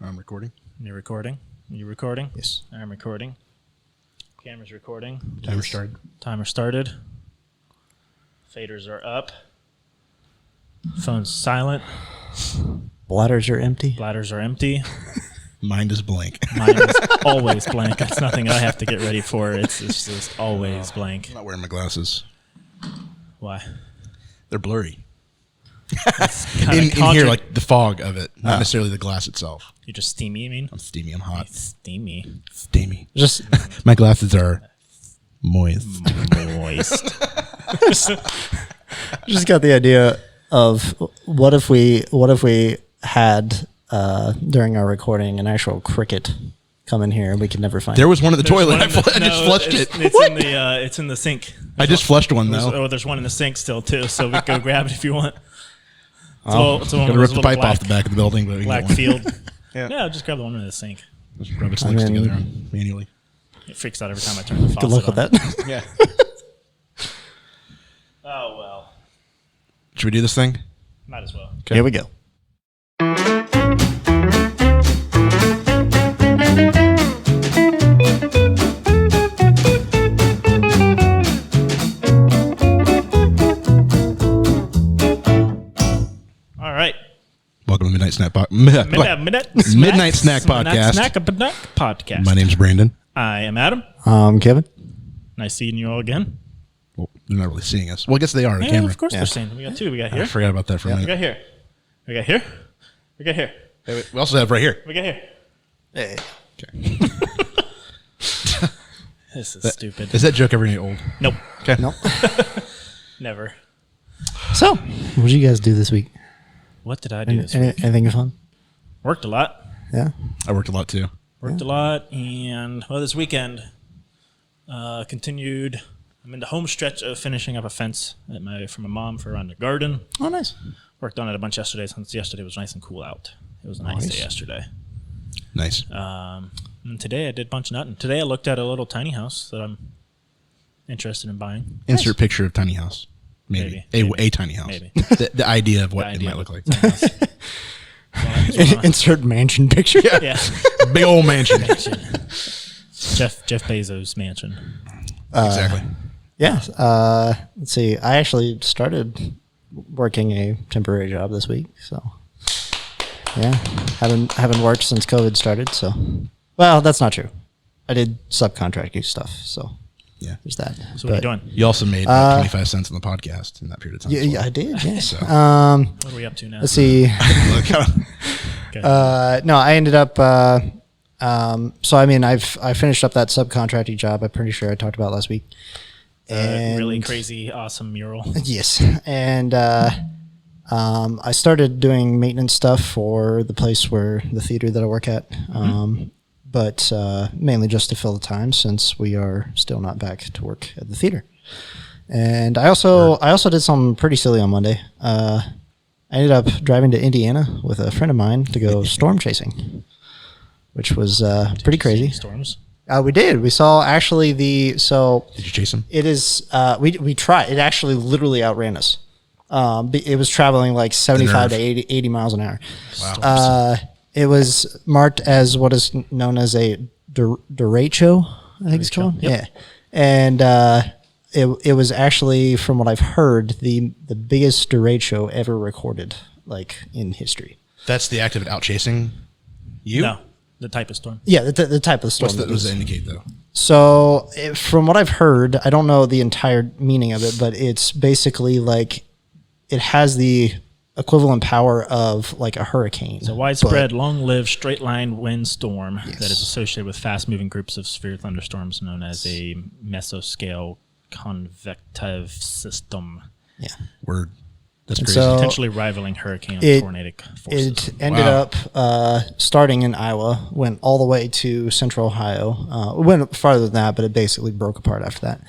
I'm recording. You're recording? You recording? Yes. I'm recording. Camera's recording. Timer started. Timer started. Faders are up. Phone's silent. Bladders are empty. Bladders are empty. Mind is blank. Mine is always blank. That's nothing I have to get ready for. It's just always blank. I'm not wearing my glasses. Why? They're blurry. In here, like the fog of it, not necessarily the glass itself. You're just steamy, you mean? I'm steamy. I'm hot. Steamy. Steamy. Just My glasses are moist. Moist. just got the idea of what if we had during our recording an actual cricket come in here and we could never find There was one in the toilet. I just No, flushed it. It's in the sink. I just flushed one though. Oh, there's one in the sink still too, so we can go grab it if you want. Gotta rip the pipe off the back of the building, but we black can get one. field. Yeah. Just grab the one in the sink. Just rub its legs together manually. It freaks out every time I turn the faucet Good luck with on. that. Yeah. Oh well, Should we do this thing? might as well. Here we go. All right. Welcome to Midnight Snack Midnight Snack Podcast. Snack podcast. My name's Brandon. I am Adam. Kevin. Nice seeing you all again. Well, they're not really seeing us. Well, I guess they are on Yeah, camera. of course they're seeing. We got two. We got here. I forgot about that for a We minute. got here. We got here. We got here. Hey, wait, we also have right here. We got here. Hey. Okay. This is stupid. Is that joke ever any old? Nope. Okay. Nope. Never. So, what did you guys do this week? What did I do this week? Anything fun? Worked a lot. Yeah. I worked a lot too. Worked a lot, and this weekend continued. I'm in the home stretch of finishing up a fence for my mom for around the garden. Oh, nice. Worked on it a bunch yesterday since yesterday was nice and cool out. It was a nice day yesterday. Nice. And today I did a bunch of nothing. Today I looked at a little tiny house that I'm interested in buying. Insert picture of tiny house. Maybe. A tiny house. Maybe. The idea of what The it idea might of look like. tiny house. Insert mansion picture. Yeah. Big old mansion. Jeff Bezos' mansion. Exactly. Yeah. Let's see. I actually started working a temporary job this week, so yeah, haven't worked since COVID started. So, well, that's not true. I did subcontracting stuff, so Yeah. there's that. So what are you doing? You also made 25 cents on the podcast in that period of time. Yeah, I did. Yes. So. What are we up to now? Let's see. Okay. No, I ended up. So I mean, I finished up that subcontracting job. I'm pretty sure I talked about last week. And really crazy, awesome mural. Yes, and I started doing maintenance stuff for the place where the theater that I work at, but mainly just to fill the time since we are still not back to work at the theater. And I also did something pretty silly on Monday. I ended up driving to Indiana with a friend of mine to go storm chasing, which was pretty crazy. Storms. We did. We saw actually Did you chase him? It is. We tried. It actually literally outran us. It was traveling like 75 to 80 miles an hour. Wow. It was marked as what is known as a derecho, I think it's called. Yep. Yeah, and it was actually, from what I've heard, the biggest derecho ever recorded, like in history. That's the act of it out chasing you? No, the type of storm. Yeah, the type of storm. What does that indicate, though? So, from what I've heard, I don't know the entire meaning of it, but it's basically like it has the equivalent power of like a hurricane. It's a widespread, long-lived, straight-line wind storm that is associated with fast-moving groups of severe thunderstorms known as a mesoscale convective system. Yeah. Word. That's And crazy. so- Potentially rivaling hurricane tornadic forces. It ended Wow. up starting in Iowa, went all the way to central Ohio. It went farther than that, but it basically broke apart after that.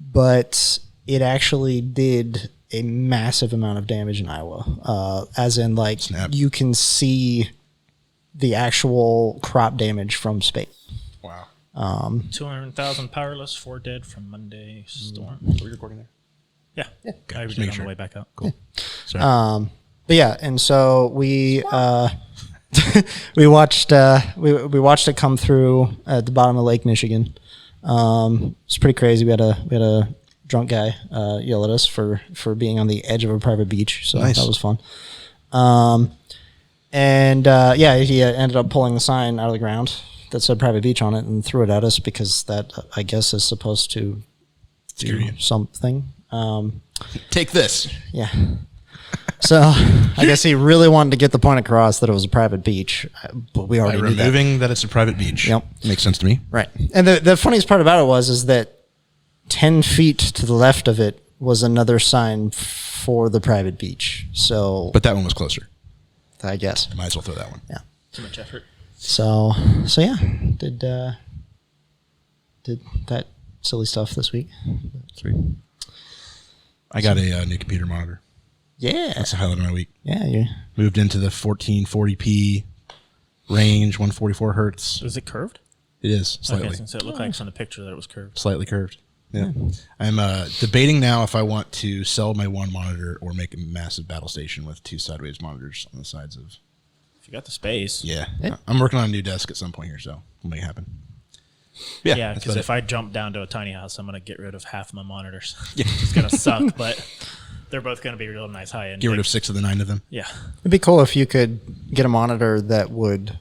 But it actually did a massive amount of damage in Iowa, as in like Snap. you can see the actual crop damage from space. Wow. 200,000 powerless, 4 dead from Monday's storm. Are we recording there? Yeah. I just did making on sure. the way back out. Cool. Sorry. But yeah, and so we we watched it come through at the bottom of Lake Michigan. It's pretty crazy. We had a drunk guy yell at us for being on the edge of a private beach, so nice. That was fun. He ended up pulling the sign out of the ground that said private beach on it and threw it at us because that, I guess, is supposed to do something. Take this. Yeah. So I guess he really wanted to get the point across that it was a private beach, but we already knew that. Removing that it's a private beach. Yep. Makes sense to me. Right. And the funniest part about it is that 10 feet to the left of it was another sign for the private beach. So, But that one was closer. I guess. Might as well throw that one. Yeah. Too much effort. So yeah, did that silly stuff this week. Sweet. I got a new computer monitor. Yeah. That's the highlight of my week. Yeah. You Moved into the 1440p range, 144 hertz. Was it curved? It is, slightly. Okay, so it looked like on the picture that it was curved. Slightly curved. Yeah. I'm debating now if I want to sell my one monitor or make a massive battle station with two sideways monitors on the sides of. If you got the space. Yeah. I'm working on a new desk at some point here, so we'll make it happen. Yeah, because if I jump down to a tiny house, I'm going to get rid of half my monitors. Yeah. It's going to suck, but they're both going to be real nice high-end. Get rid of 6 of the 9 of them. Yeah. It'd be cool if you could get a monitor that would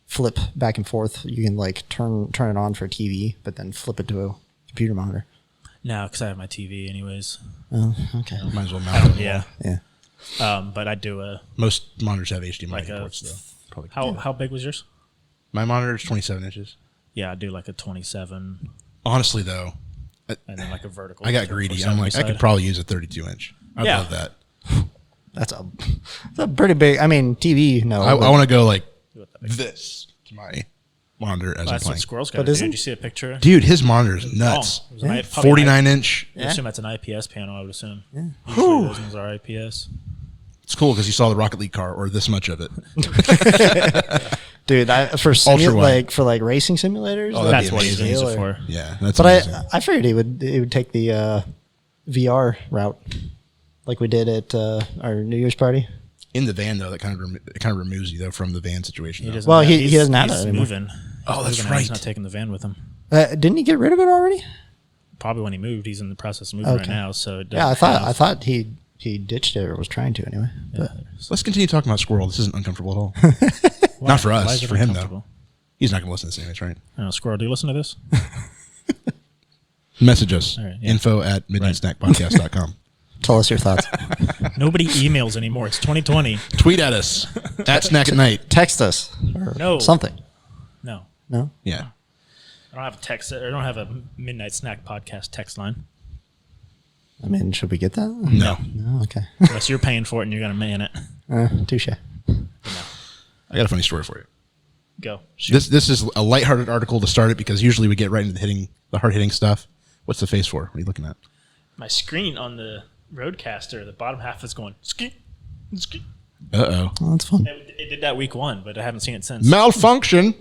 flip back and forth. You can like turn it on for TV, but then flip it to a computer monitor. No, because I have my TV anyways. Oh, okay. Might as well mount it. Yeah. Yeah. But I do a... Most monitors have HDMI like ports, though. Probably. How big was yours? My monitor is 27 inches. Yeah, I do like a 27. Honestly, though, And then like a vertical. I got greedy. I'm like, I could probably use a 32 inch. I love that. That's a pretty big. I mean, TV. No, I want to go like this to my monitor as I'm That's what playing. Squirrel's got. Did you see a picture? Dude, his monitor is nuts. It was an 49 inch. I assume that's an IPS panel. I would assume. Yeah. Usually those ones are IPS. It's cool because you saw the Rocket League car or this much of it. Dude, for racing simulators. Oh, that's what he's using it for. Yeah, that's. But amazing. I figured he would take the VR route, like we did at our New Year's party. In the van though, that kind of removes you though from the van situation. He doesn't have that anymore. Moving. Oh, that's moving right. He's not taking the van with him. Didn't he get rid of it already? Probably when he moved. He's in the process of moving right now. So it I thought he ditched it or was trying to anyway. Yeah. Let's continue talking about Squirrel. This isn't uncomfortable at all. Not for us. For him though. He's not going to listen to this anyways, right? I don't know, Squirrel, do you listen to this? Message us. Right, yeah. info@midnightsnackpodcast.com. Tell us your thoughts. Nobody emails anymore. It's 2020. Tweet at us at Snack at Night. Text us. Or No. something. No. No? Yeah. I don't have a text. I don't have a Midnight Snack podcast text line. I mean, should we get that? No. No, okay. Unless you're paying for it and you're going to man it. Touche. I got a funny story for you. Go. This is a lighthearted article to start it because usually we get right into the hard hitting stuff. What's the face for? What are you looking at? My screen on the Roadcaster, the bottom half is going ski, ski. Oh, that's fun. It did that week 1, but I haven't seen it since. malfunction.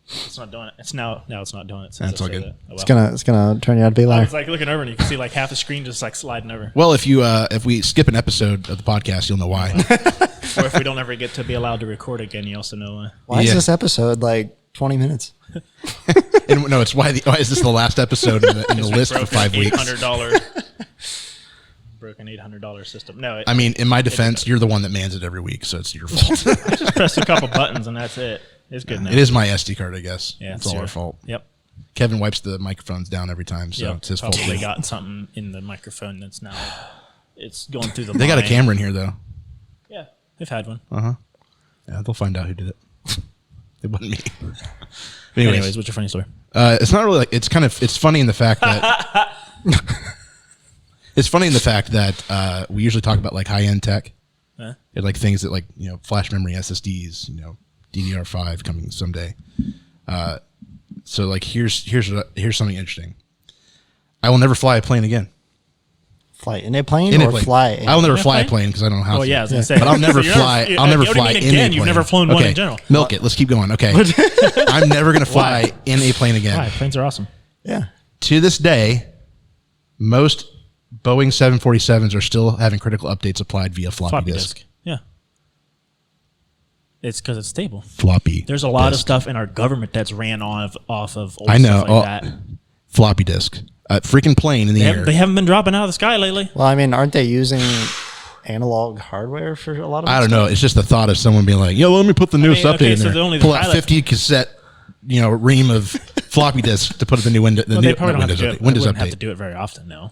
It's not doing it. It's now it's not doing it. Since That's all good. It's gonna turn you out to be a I liar. was like looking over and you can see like half the screen just like sliding over. Well, if we skip an episode of the podcast, you'll know why. Or if we don't ever get to be allowed to record again, you also know why. Why is this episode like 20 minutes? And, no, it's why is this the last episode in the list for 5 weeks? Broken $800 system. No, I mean, in my defense, you're the one that mans it every week, so it's your fault. I just pressed a couple buttons and that's it. It's good now. It is my SD card, I guess. Yeah, it's all our fault. Yep. Kevin wipes the microphones down every time, so it's his fault. Probably got something in the microphone that's now it's going through the They got a line. camera in here, though. Yeah, they've had one. Yeah, they'll find out who did it. It wasn't me. Anyways, what's your funny story? It's not really it's funny in the fact that it's funny in the fact that we usually talk about like high end tech, like things that like flash memory SSDs, DDR5 coming someday. So like here's something interesting. I will never fly a plane again. Fly in a plane or fly? I will never fly a plane because I don't know how. Oh yeah, I was gonna say. But I'll never fly. I'll never fly in a plane. You've never flown one in general. Milk it. Let's keep going. Okay. I'm never gonna fly in a plane again. Why? Planes are awesome. Yeah. To this day, most Boeing 747s are still having critical updates applied via floppy disk. Yeah. It's because it's stable. Floppy. There's a lot of disk. stuff in our government that's ran off of old I know. stuff like that. Floppy disk. Freaking plane in the air. They haven't been dropping out of the sky lately. Well, I mean, aren't they using analog hardware for a lot of I don't know. It's just the thought of someone being like, "Yo, let me put the newest update in so there." they're only the Pull out pilot- 50 cassette, ream of floppy disk to put in the new window. The Well, new they probably don't have Windows to do it. update. Windows They wouldn't have update. to do it very often, no.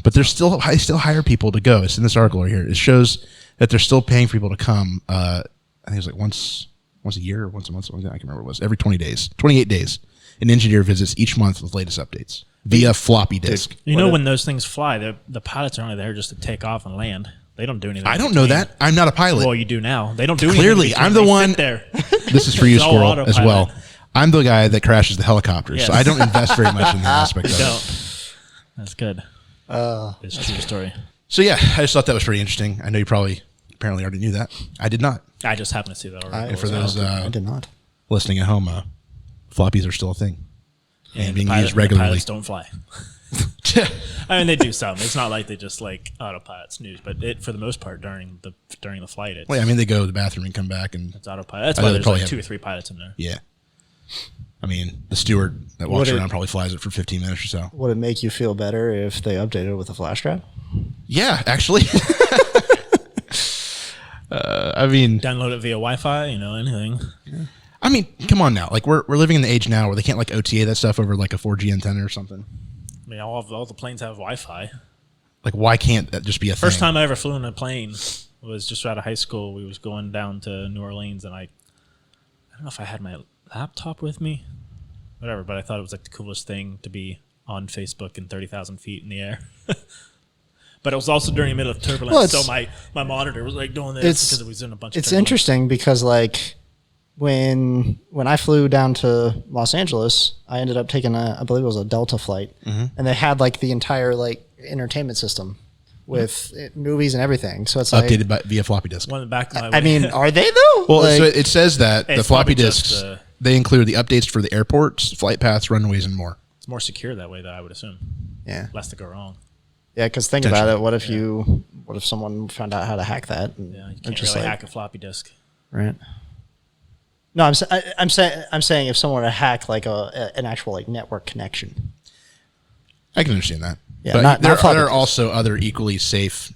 But I still hire people to go. It's in this article right here. It shows that they're still paying for people to come. I think it's like once a year or once a month. Something like that. I can't remember what it was. Every 28 days, an engineer visits each month with latest updates via floppy disk. When those things fly, the pilots are only there just to take off and land. They don't do anything. I don't know that. I'm not a pilot. Well, you do now. They don't do anything. Clearly, in between. I'm the They one. sit there. This is for you, It's all Squirrel, as autopilot. well. I'm the guy that crashes the helicopters, Yes. so I don't invest very much in that aspect of it. Don't. That's good. It's a true story. So yeah, I just thought that was pretty interesting. I know you apparently already knew that. I did not. I just happened to see that already. And for those I did not. listening at home, floppies are still a thing and being used The regularly. pilots don't fly. I mean, they do some. It's not like they just like autopilot snooze, but for the most part during the flight, it's, Well, I mean, they go to the bathroom and come back, and it's autopilot. That's I why know they there's probably like have- 2 or 3 pilots in there. yeah. I mean, the steward that walks around probably flies it for 15 minutes or so. Would it make you feel better if they updated it with a flash drive? Yeah, actually. I mean, Download it via Wi-Fi, anything. I mean, come on now. Like we're living in the age now where they can't like OTA that stuff over like a 4G antenna or something. I mean, all the planes have Wi-Fi. Like, why can't that just be a First thing? time I ever flew in a plane was just out of high school. We was going down to New Orleans, and I don't know if I had my laptop with me, whatever. But I thought it was like the coolest thing to be on Facebook in 30,000 feet in the air. But it was also during the middle of turbulence, Well, so my monitor was like doing this because it was in a bunch of It's turbulence. interesting because like when I flew down to Los Angeles, I ended up taking I believe it was a Delta flight, and they had like the entire like entertainment system with movies and everything. So it's like, Updated via floppy disk. One back to my I mean, are they though? Well, Like, so it says that the It's floppy probably just, disks, they include the updates for the airports, flight paths, runways, and more. it's more secure that way, though, I would assume. yeah, Less to go wrong. yeah. Because think about it. What if someone found out how to hack that? And Yeah, you they're can't really hack a floppy disk. right. No, I'm saying if someone were to hack like an actual like network connection. I can understand that. Yeah, but not there floppy are disks. also other equally safe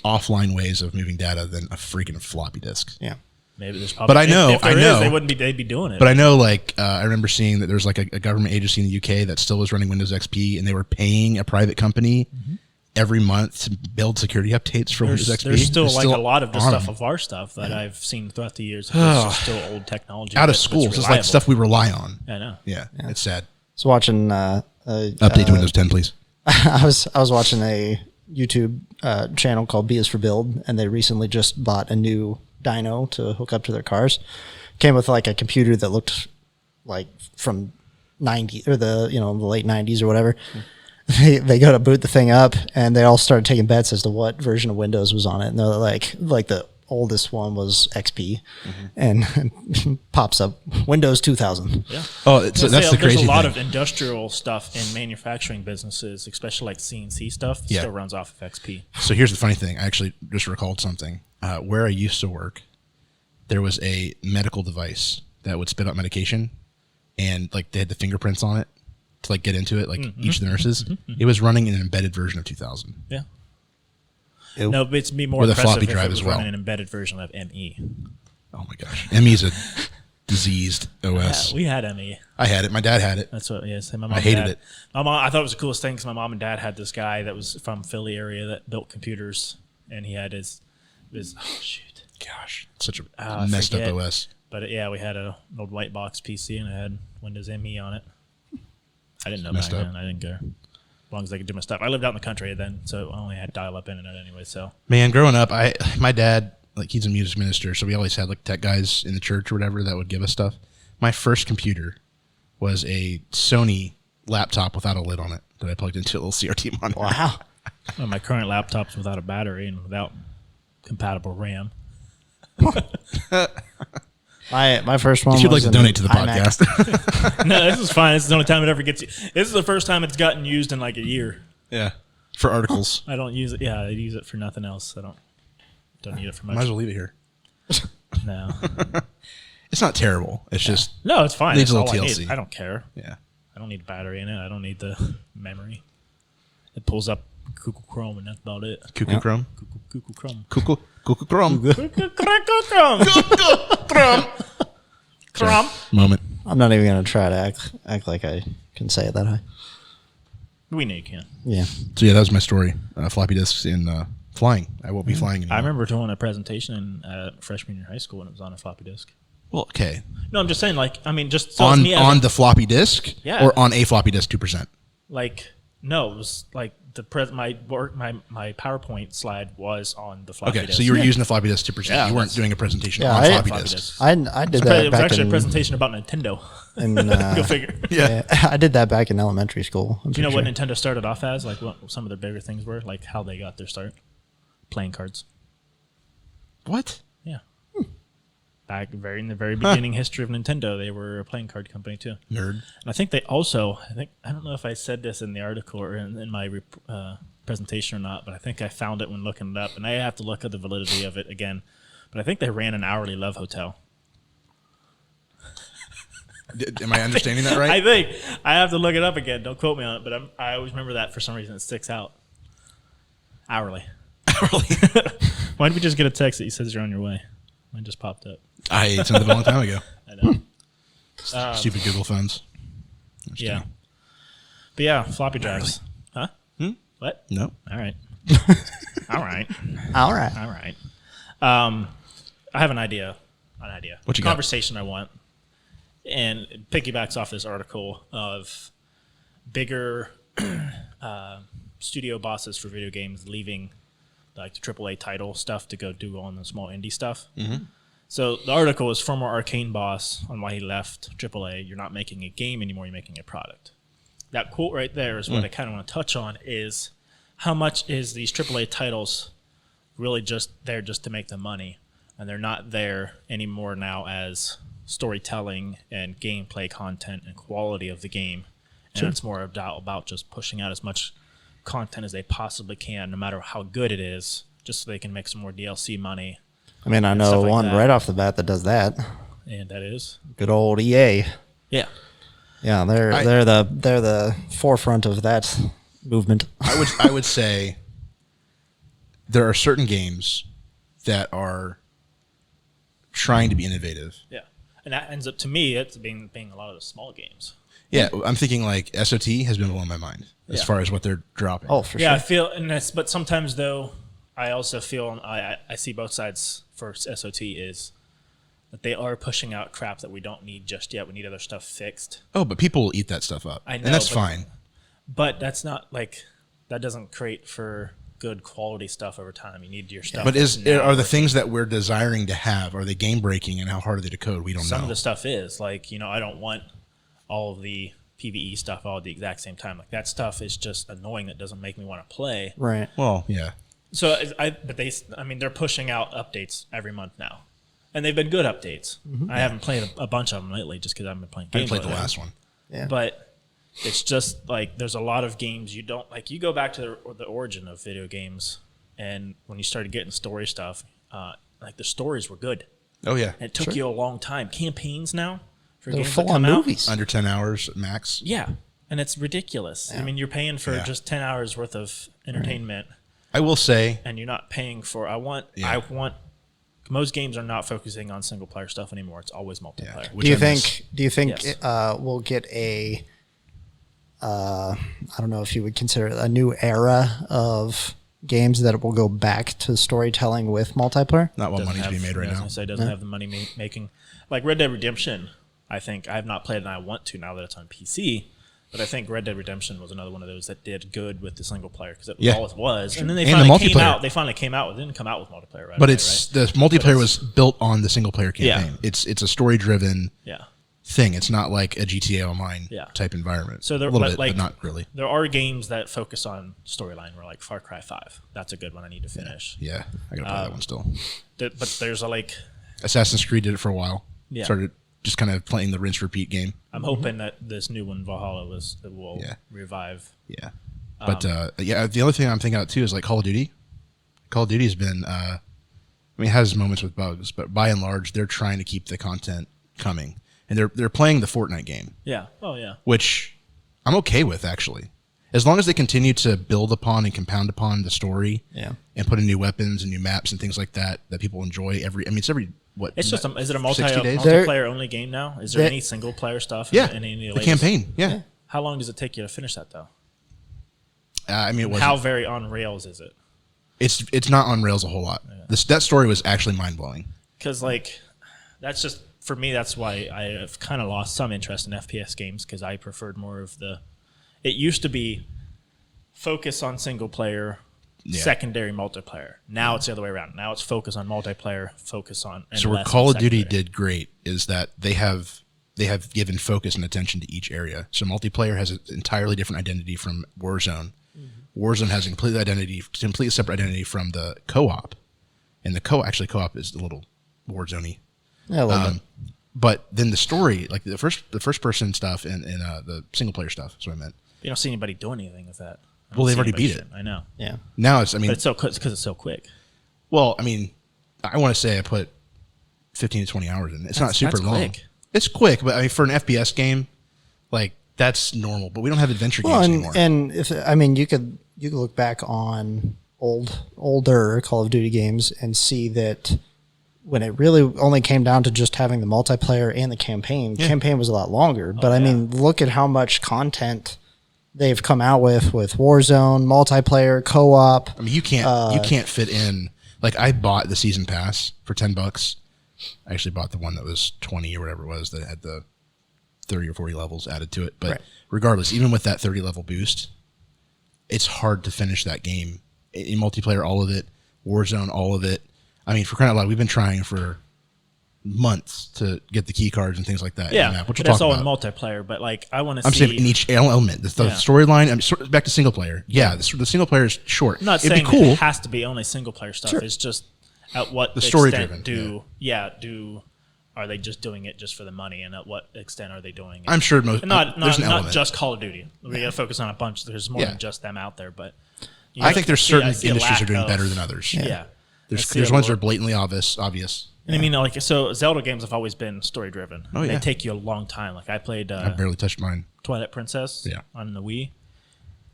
offline ways of moving data than a freaking floppy disk. Yeah. Maybe there's probably. But I know, if there I know. is, they wouldn't be. They'd be doing it. But I know, like, I remember seeing that there's like a government agency in the UK that still was running Windows XP, and they were paying a private company every month to build security updates for Windows XP. There's still It's like a lot of the on stuff them. of our stuff that I've seen throughout the years. It's just still old technology. Out of that's schools. It's like reliable. stuff we rely on. I know. Yeah, it's sad. So watching Update to Windows 10, please. I was watching a YouTube channel called B is for Build, and they recently just bought a new dyno to hook up to their cars. Came with like a computer that looked like from 90 or the late 90s or whatever. They go to boot the thing up, and they all started taking bets as to what version of Windows was on it. And they're like the oldest one was XP, and pops up Windows 2000. Yeah. Oh, that's the There's crazy a lot thing. of industrial stuff in manufacturing businesses, especially like CNC stuff. Yeah. Still runs off of XP. So here's the funny thing. I actually just recalled something. Where I used to work, there was a medical device that would spit out medication, and like they had the fingerprints on it to like get into it, like each of the nurses. It was running an embedded version of 2000. Yeah. Ew. No, but it'd be more With a impressive floppy if drive it was as well. running an embedded version of ME. Oh my gosh. ME's a diseased OS. Yeah, we had ME. I had it. My dad had it. That's what. Yes, my mom. I and hated dad- it. My mom. I thought it was the coolest thing because my mom and dad had this guy that was from Philly area that built computers, and he had his. Oh shoot! Gosh, such a I messed forget. up OS. But yeah, we had an old white box PC and it had Windows ME on it. I didn't know Messed back up. then. I didn't care. As long as I could do my stuff. I lived out in the country then, so I only had dial-up internet anyway. So Man, growing up, my dad, like, he's a music minister, so we always had like tech guys in the church or whatever that would give us stuff. My first computer was a Sony laptop without a lid on it that I plugged into a little CRT monitor. Wow. well, my current laptop's without a battery and without compatible RAM. My first one. If you'd like was to an donate to the iMac. podcast. No, this is fine. This is the only time it ever gets. This is the first time it's gotten used in like a year. Yeah, for articles. I don't use it. Yeah, I use it for nothing else. I don't need it for much. Might as well leave it here. No. It's not terrible. It's just No, it's fine. Needs That's a little all I TLC. need. I don't care. yeah. I don't need a battery in it. I don't need the memory. It pulls up Google Chrome, and that's about it. Cuckoo Chrome. Google Chrome. Cuckoo Chrome. Google Chrome. Chrome. Moment. I'm not even gonna try to act like I can say it that high. We know you can. Yeah. So yeah, that was my story. Floppy disks in flying. I won't be flying anymore. I remember doing a presentation at freshman year in high school, and it was on a floppy disk. Well, okay. No, I'm just saying, like, I mean, just so On me as the floppy disk, Yeah. or on a floppy disk 2%. like, no, it was like my PowerPoint slide was on the floppy Okay, disk. so you were using the floppy disk 2%. Yeah, you weren't that's- doing a presentation Yeah, on I- floppy floppy disks. disks. I did it that was back actually in. a presentation about Nintendo. Go figure. Yeah. I did that back in elementary school. Do you know what Nintendo started off as? Like what some of their bigger things were? Like how they got their start? Playing cards. What? Yeah. Back in the very beginning history of Nintendo, they were a playing card company too. Nerd. And I think they also, I don't know if I said this in the article or in my presentation or not, but I think I found it when looking it up, and I have to look at the validity of it again. But I think they ran an hourly love hotel. Am I understanding that right? I think I have to look it up again. Don't quote me on it, but I always remember that for some reason it sticks out. Hourly. Hourly. Why don't we just get a text that says you're on your way? Mine just popped up. I sent it a long time ago. I know. Stupid Google phones. I'm just Yeah. kidding. But yeah, floppy drives. Huh? What? No. All right. All right. All right. All right. I have an idea. What you got? Conversation I want. And it piggybacks off this article of bigger studio bosses for video games leaving like the AAA title stuff to go do on the small indie stuff. Mm-hmm. So the article is former Arcane boss on why he left AAA. You're not making a game anymore, you're making a product. That quote right there is what I kind of want to touch on is how much is these AAA titles really just there just to make the money, and they're not there anymore now as storytelling and gameplay content and quality of the game. And it's more about just pushing out as much content as they possibly can, no matter how good it is, just so they can make some more DLC money. I mean, I know Stuff like one that. right off the bat that does that. And that is, Good old EA. yeah, Yeah, they're the forefront of that movement. I would say there are certain games that are trying to be innovative. yeah. And that ends up, to me, it's being a lot of the small games. Yeah, I'm thinking like SOT has been blowing my mind as Yeah. far as what they're dropping. Oh, for Yeah, I sure. feel, but sometimes though, I also feel I see both sides for SOT is that they are pushing out crap that we don't need just yet. We need other stuff fixed. Oh, but people will eat that stuff up. I know, and that's but- fine. But that's not like that doesn't create for good quality stuff over time. You need your stuff. But now are the working. things that we're desiring to have, are they game breaking, and how hard are they to code? We don't Some know. of the stuff is like, I don't want all of the PvE stuff all at the exact same time. Like that stuff is just annoying. That doesn't make me want to play. Right. Well, yeah. So they're pushing out updates every month now, and they've been good updates. I haven't played a bunch of them lately just because I haven't been playing I games. played the lately. last one. Yeah. But it's just like there's a lot of games you don't like. You go back to the origin of video games, and when you started getting story stuff, like the stories were good. Oh, yeah. And it took you a long time. Campaigns now for They're games that full on come out, movies. Under 10 hours max. yeah, and it's ridiculous. I mean, you're paying for Yeah. just 10 hours worth of entertainment, I will say, and you're not paying for. I want. Most games are not focusing on single player stuff anymore. It's always multiplayer. which Do you I miss. think Yes. we'll get a I don't know if you would consider it a new era of games that will go back to storytelling with multiplayer? Not what Doesn't money's being made right I was now. gonna say, doesn't have the money making. Like Red Dead Redemption, I think I have not played it and I want to now that it's on PC. But I think Red Dead Redemption was another one of those that did good with the single player because it was Yeah. all it was. And then they And the finally came multiplayer. out. They finally came out. It didn't come out with multiplayer, right? But away, it's right? the multiplayer was built on the single player Yeah. campaign. It's a story driven Yeah. thing. It's not like a GTA Online Yeah. type environment. So there, a little but bit, like, but not really. There are games that focus on storyline. Where like Far Cry 5, that's a good one. I need to finish. Yeah, I gotta play that one still. But there's a like. Assassin's Creed did it for a while. Yeah. Started just kind of playing the rinse repeat game. I'm hoping that this new one, Valhalla, will Yeah. revive. Yeah, but yeah, the other thing I'm thinking about too is like Call of Duty. Call of Duty has been I mean, it has moments with bugs, but by and large, they're trying to keep the content coming, and they're playing the Fortnite game. Yeah. Oh yeah. Which I'm okay with, actually, as long as they continue to build upon and compound upon the story. Yeah. And put in new weapons and new maps and things like that people enjoy. It's every what? It's just is it a 60 days? multiplayer only game now? Is there any single player stuff? Yeah. In any of the campaign. Yeah. How long does it take you to finish that though? I mean, how very on rails is it? It's not on rails a whole lot. Yeah. That story was actually mind blowing. Because that's just for me. That's why I've kind of lost some interest in FPS games because I preferred more of the. It used to be focus on single player, secondary multiplayer. Now it's the other way around. Now it's focus on multiplayer, focus on. And so where Call of Duty did great is that they have given focus and attention to each area. So multiplayer has an entirely different identity from Warzone. Warzone has a completely separate identity from the co-op, and the co-op is a little Warzone-y. Yeah, a little bit. But then the story, like the first person stuff and the single player stuff, is what I meant. You don't see anybody doing anything with that. Well, they've already beat it. I know. Yeah. Now but it's because it's so quick. Well, I mean, I want to say I put 15 to 20 hours in. It's not super long. Quick. It's quick, but I mean, for an FPS game, that's normal. But we don't have adventure games anymore. And you could look back on older Call of Duty games and see that when it really only came down to just having the multiplayer and the campaign was a lot longer. But I mean, look at how much content they've come out with Warzone, multiplayer, co-op. I mean, you can't fit in. Like, I bought the season pass for $10. I actually bought the one that was 20 or whatever it was that had the 30 or 40 levels added to it. But regardless, even with that 30 level boost, it's hard to finish that game. In multiplayer, all of it. Warzone, all of it. I mean, for crying out loud, we've been trying for months to get the key cards and things like that. Yeah, in the map, which that's all in multiplayer. But I want to see. I'm saying in each element, the storyline. Back to single player. Yeah, the single player is short. I'm not It'd saying be cool. it has to be only single player stuff. Sure. It's just at what the story extent driven. Are they just doing it just for the money, and at what extent are they doing it? I'm sure there's not just Call of Duty. We got to focus on a bunch. There's more than just them out there, but I think there's certain industries are doing better than others. Yeah. There's ones that are blatantly obvious. And I mean, so Zelda games have always been story driven. Oh, yeah. They take you a long time. Like I played. I barely touched mine. Twilight Princess. On the Wii.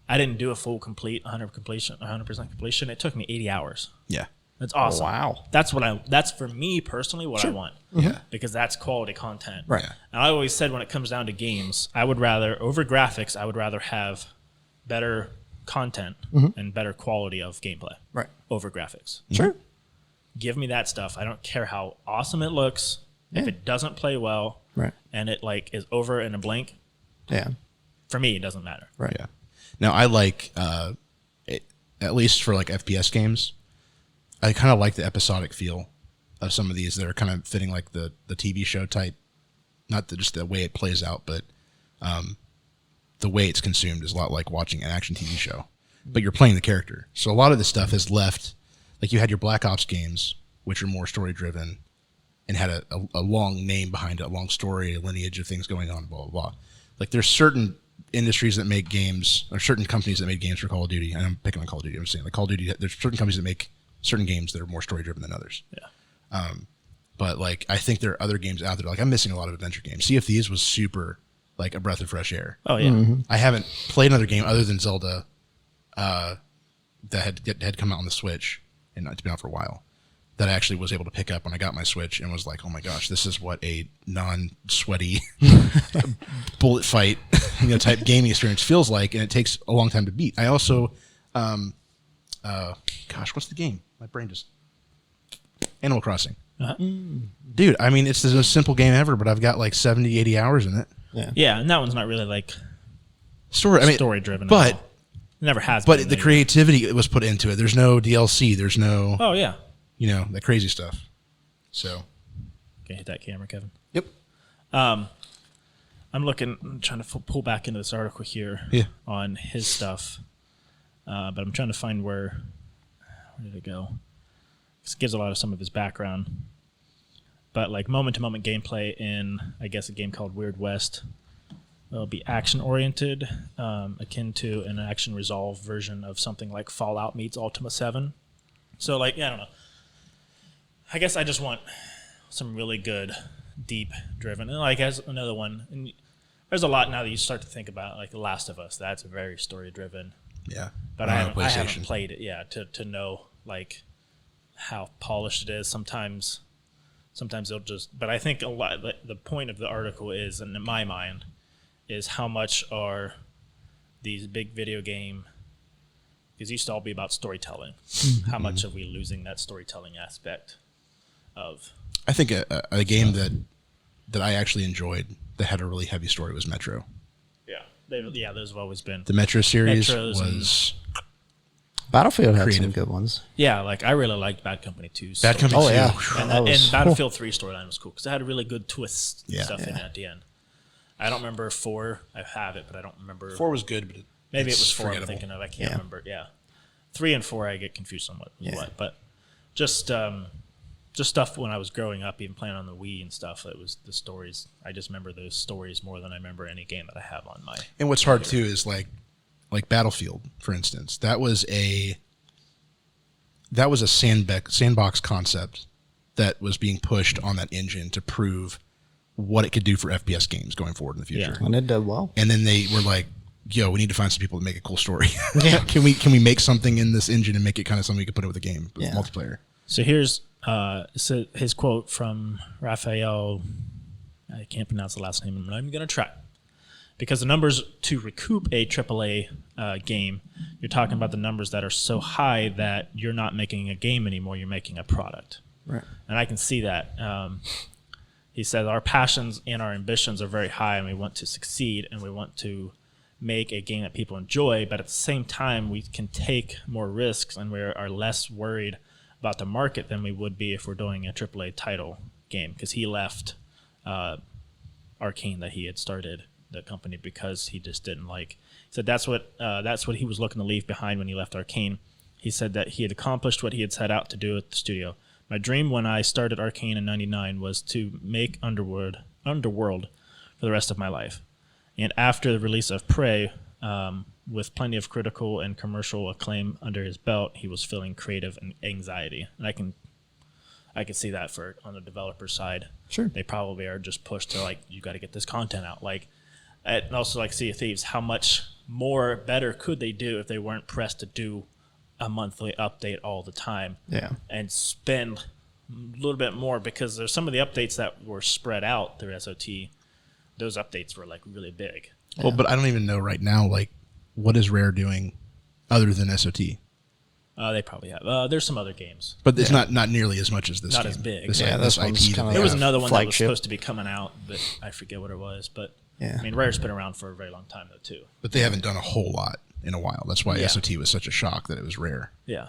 I didn't do a full 100% completion. It took me 80 hours. Yeah. That's awesome. Oh, wow. That's for me personally what I want. Yeah. Because that's quality content. Right. And I always said when it comes down to games, over graphics, I would rather have better content and better quality of gameplay. Right. Over graphics. Sure. Give me that stuff. I don't care how awesome it looks. If it doesn't play well and it is over in a blink. Yeah. For me, it doesn't matter. Right. Yeah. Now I like at least for FPS games, I kind of like the episodic feel of some of these that are kind of fitting like the TV show type, not just the way it plays out, but the way it's consumed is a lot like watching an action TV show, but you're playing the character. So a lot of this stuff is left, like you had your Black Ops games, which are more story driven and had a long name behind it, a long story, a lineage of things going on, blah, blah, blah. Like there's certain industries that make games, or certain companies that make games for Call of Duty, and I'm picking on Call of Duty, I'm saying like Call of Duty, there's certain companies that make certain games that are more story driven than others. Yeah. But like I think there are other games out there. Like I'm missing a lot of adventure games. Sea of Thieves was super like a breath of fresh air. Oh yeah. Mm-hmm. I haven't played another game other than Zelda that had come out on the Switch and it's been out for a while that I actually was able to pick up when I got my Switch and was like, oh my gosh, this is what a non-sweaty bullet fight type gaming experience feels like, and it takes a long time to beat. I also gosh, what's the game? My brain just... Animal Crossing. Uh-huh. Dude, I mean, it's the most simple game ever, but I've got like 70, 80 hours in it. Yeah, and that one's not really like story driven. But it never has but been. The creativity that was put into it. There's no DLC. There's no... Oh, yeah. That crazy stuff. So... Okay, hit that camera, Kevin. Yep. I'm trying to pull back into this article here on his stuff. But I'm trying to find where did it go? This gives a lot of some of his background. But like moment-to-moment gameplay in, I guess, a game called Weird West. It'll be action-oriented, akin to an action resolve version of something like Fallout meets Ultima 7. So, I don't know. I guess I just want some really good, deep driven. And like as another one, and there's a lot now that you start to think about, like The Last of Us. That's very story driven. Yeah. But I haven't played it, to know like how polished it is. Sometimes they'll just. But I think a lot. The point of the article is, and in my mind, is how much are these big video game. Because it used to all be about storytelling. How much are we losing that storytelling aspect of? I think a game that I actually enjoyed that had a really heavy story was Metro. Yeah, those have always been. The Metro series Metros was Battlefield had creative. some good ones. Yeah, like I really liked Bad Company 2's Bad story. Company 2. yeah. And, That was- and Battlefield 3 storyline was cool because it had a really good twist stuff in Yeah. it at the end. I don't remember 4. I have it, but I don't remember. 4 was good, but Maybe it it's was 4 I'm forgettable. thinking of. I can't Yeah. remember. Yeah. 3 and 4 I get confused on what was what. But just stuff when I was growing up, even playing on the Wii and stuff, it was the stories. I just remember those stories more than I remember any game that I have on my. And what's hard too is like Battlefield, for instance. That was a sandbox concept that was being pushed on that engine to prove what it could do for FPS games going forward in the future. And it did well. And then they were like, "Yo, we need to find some people to make a cool story. Can we make something in this engine and make it kind of something we could put it with a game, with multiplayer?" So here's his quote from Raphael. I can't pronounce the last name. I'm not even going to try. Because the numbers to recoup a AAA game, you're talking about the numbers that are so high that you're not making a game anymore. You're making a product. Right. And I can see that. He said, our passions and our ambitions are very high, and we want to succeed, and we want to make a game that people enjoy. But at the same time, we can take more risks, and we are less worried about the market than we would be if we're doing a AAA title game. Because he left Arcane that he had started the company because he just didn't like. He said that's what he was looking to leave behind when he left Arcane. He said that he had accomplished what he had set out to do at the studio. My dream when I started Arcane in '99 was to make Underworld for the rest of my life. And after the release of Prey, with plenty of critical and commercial acclaim under his belt, he was feeling creative and anxiety. And I can see that for on the developer side. Sure. They probably are just pushed to like, you got to get this content out. Like, and also like Sea of Thieves, how much more better could they do if they weren't pressed to do a monthly update all the time? Yeah. And spend a little bit more, because there's some of the updates that were spread out through SOT. Those updates were like really big. Well, but I don't even know right now, like, what is Rare doing other than SOT? They probably have. There's some other games. But it's not nearly as much as this Not game. as big. This, Yeah, this this one's IP that kinda they There was have. another one that was flagship. supposed to be coming out, but I forget what it was. But Yeah. I mean, Rare's been around for a very long time though too. But they haven't done a whole lot in a while. That's why Yeah. SOT was such a shock that it was Rare. Yeah.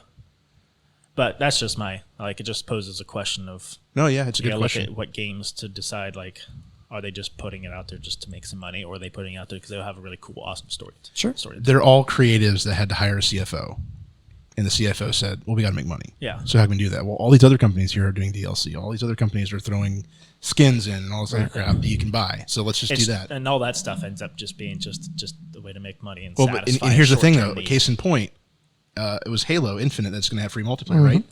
But that's just it just poses a question of No, yeah, it's a you good gotta look question. at what games to decide, like, are they just putting it out there just to make some money, or are they putting it out there because they'll have a really cool, awesome story? Sure. They're all creatives that had to hire a CFO. And the CFO said, well, we got to make money. Yeah. So how can we do that? Well, all these other companies here are doing DLC. All these other companies are throwing skins in and all this other crap that you can buy. So let's just do that. And all that stuff ends up just being just the way to make money and Well, but satisfy and here's the thing, though. short-term needs. Case in point, it was Halo Infinite that's going to have free multiplayer, right?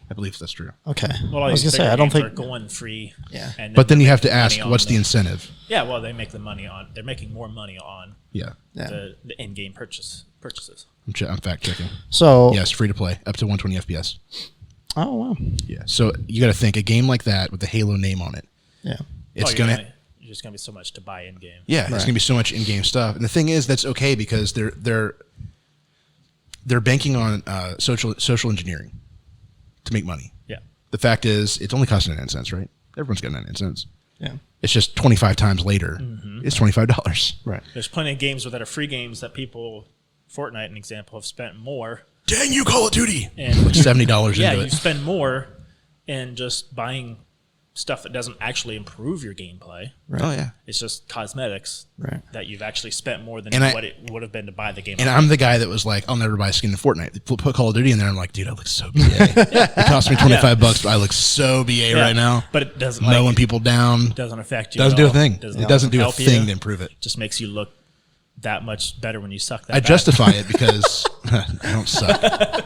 I believe that's true. Okay. Well, I was gonna these say bigger I don't games think. are going free. Yeah. And But then they you make have to money ask, on what's the incentive? Yeah, well, they make the money on. They're making more money on Yeah. Yeah. the in-game purchases. I'm fact checking. So. Yes, free to play, up to 120 FPS. Oh wow. Yeah. So you got to think a game like that with the Halo name on it. Yeah. It's you're gonna. There's just gonna be so much to buy in-game. Yeah, there's Right. gonna be so much in-game stuff, and the thing is, that's okay because they're banking on social engineering to make money. Yeah. The fact is, it's only costing 99 cents, right? Everyone's got 99 cents. Yeah. It's just 25 times later. It's $25. Right. There's plenty of games that are free games that people, Fortnite, an example, have spent more. Dang you, Call of Duty! And Like $70 yeah, into you it. spend more in just buying stuff that doesn't actually improve your gameplay. Right. Oh yeah. It's just cosmetics Right. that you've actually spent more than And what it would have been to buy the game. And I'm the guy that was like, I'll never buy a skin in Fortnite. They put Call of Duty in there. I'm like, dude, I look so BA. It cost me $25, but I look so BA Yeah, right now. But it doesn't Mowing people down. doesn't affect you. Doesn't at do a all. thing. It doesn't do a help you. thing to improve it. Just makes you look that much better when you suck that I bad. justify it because I don't suck.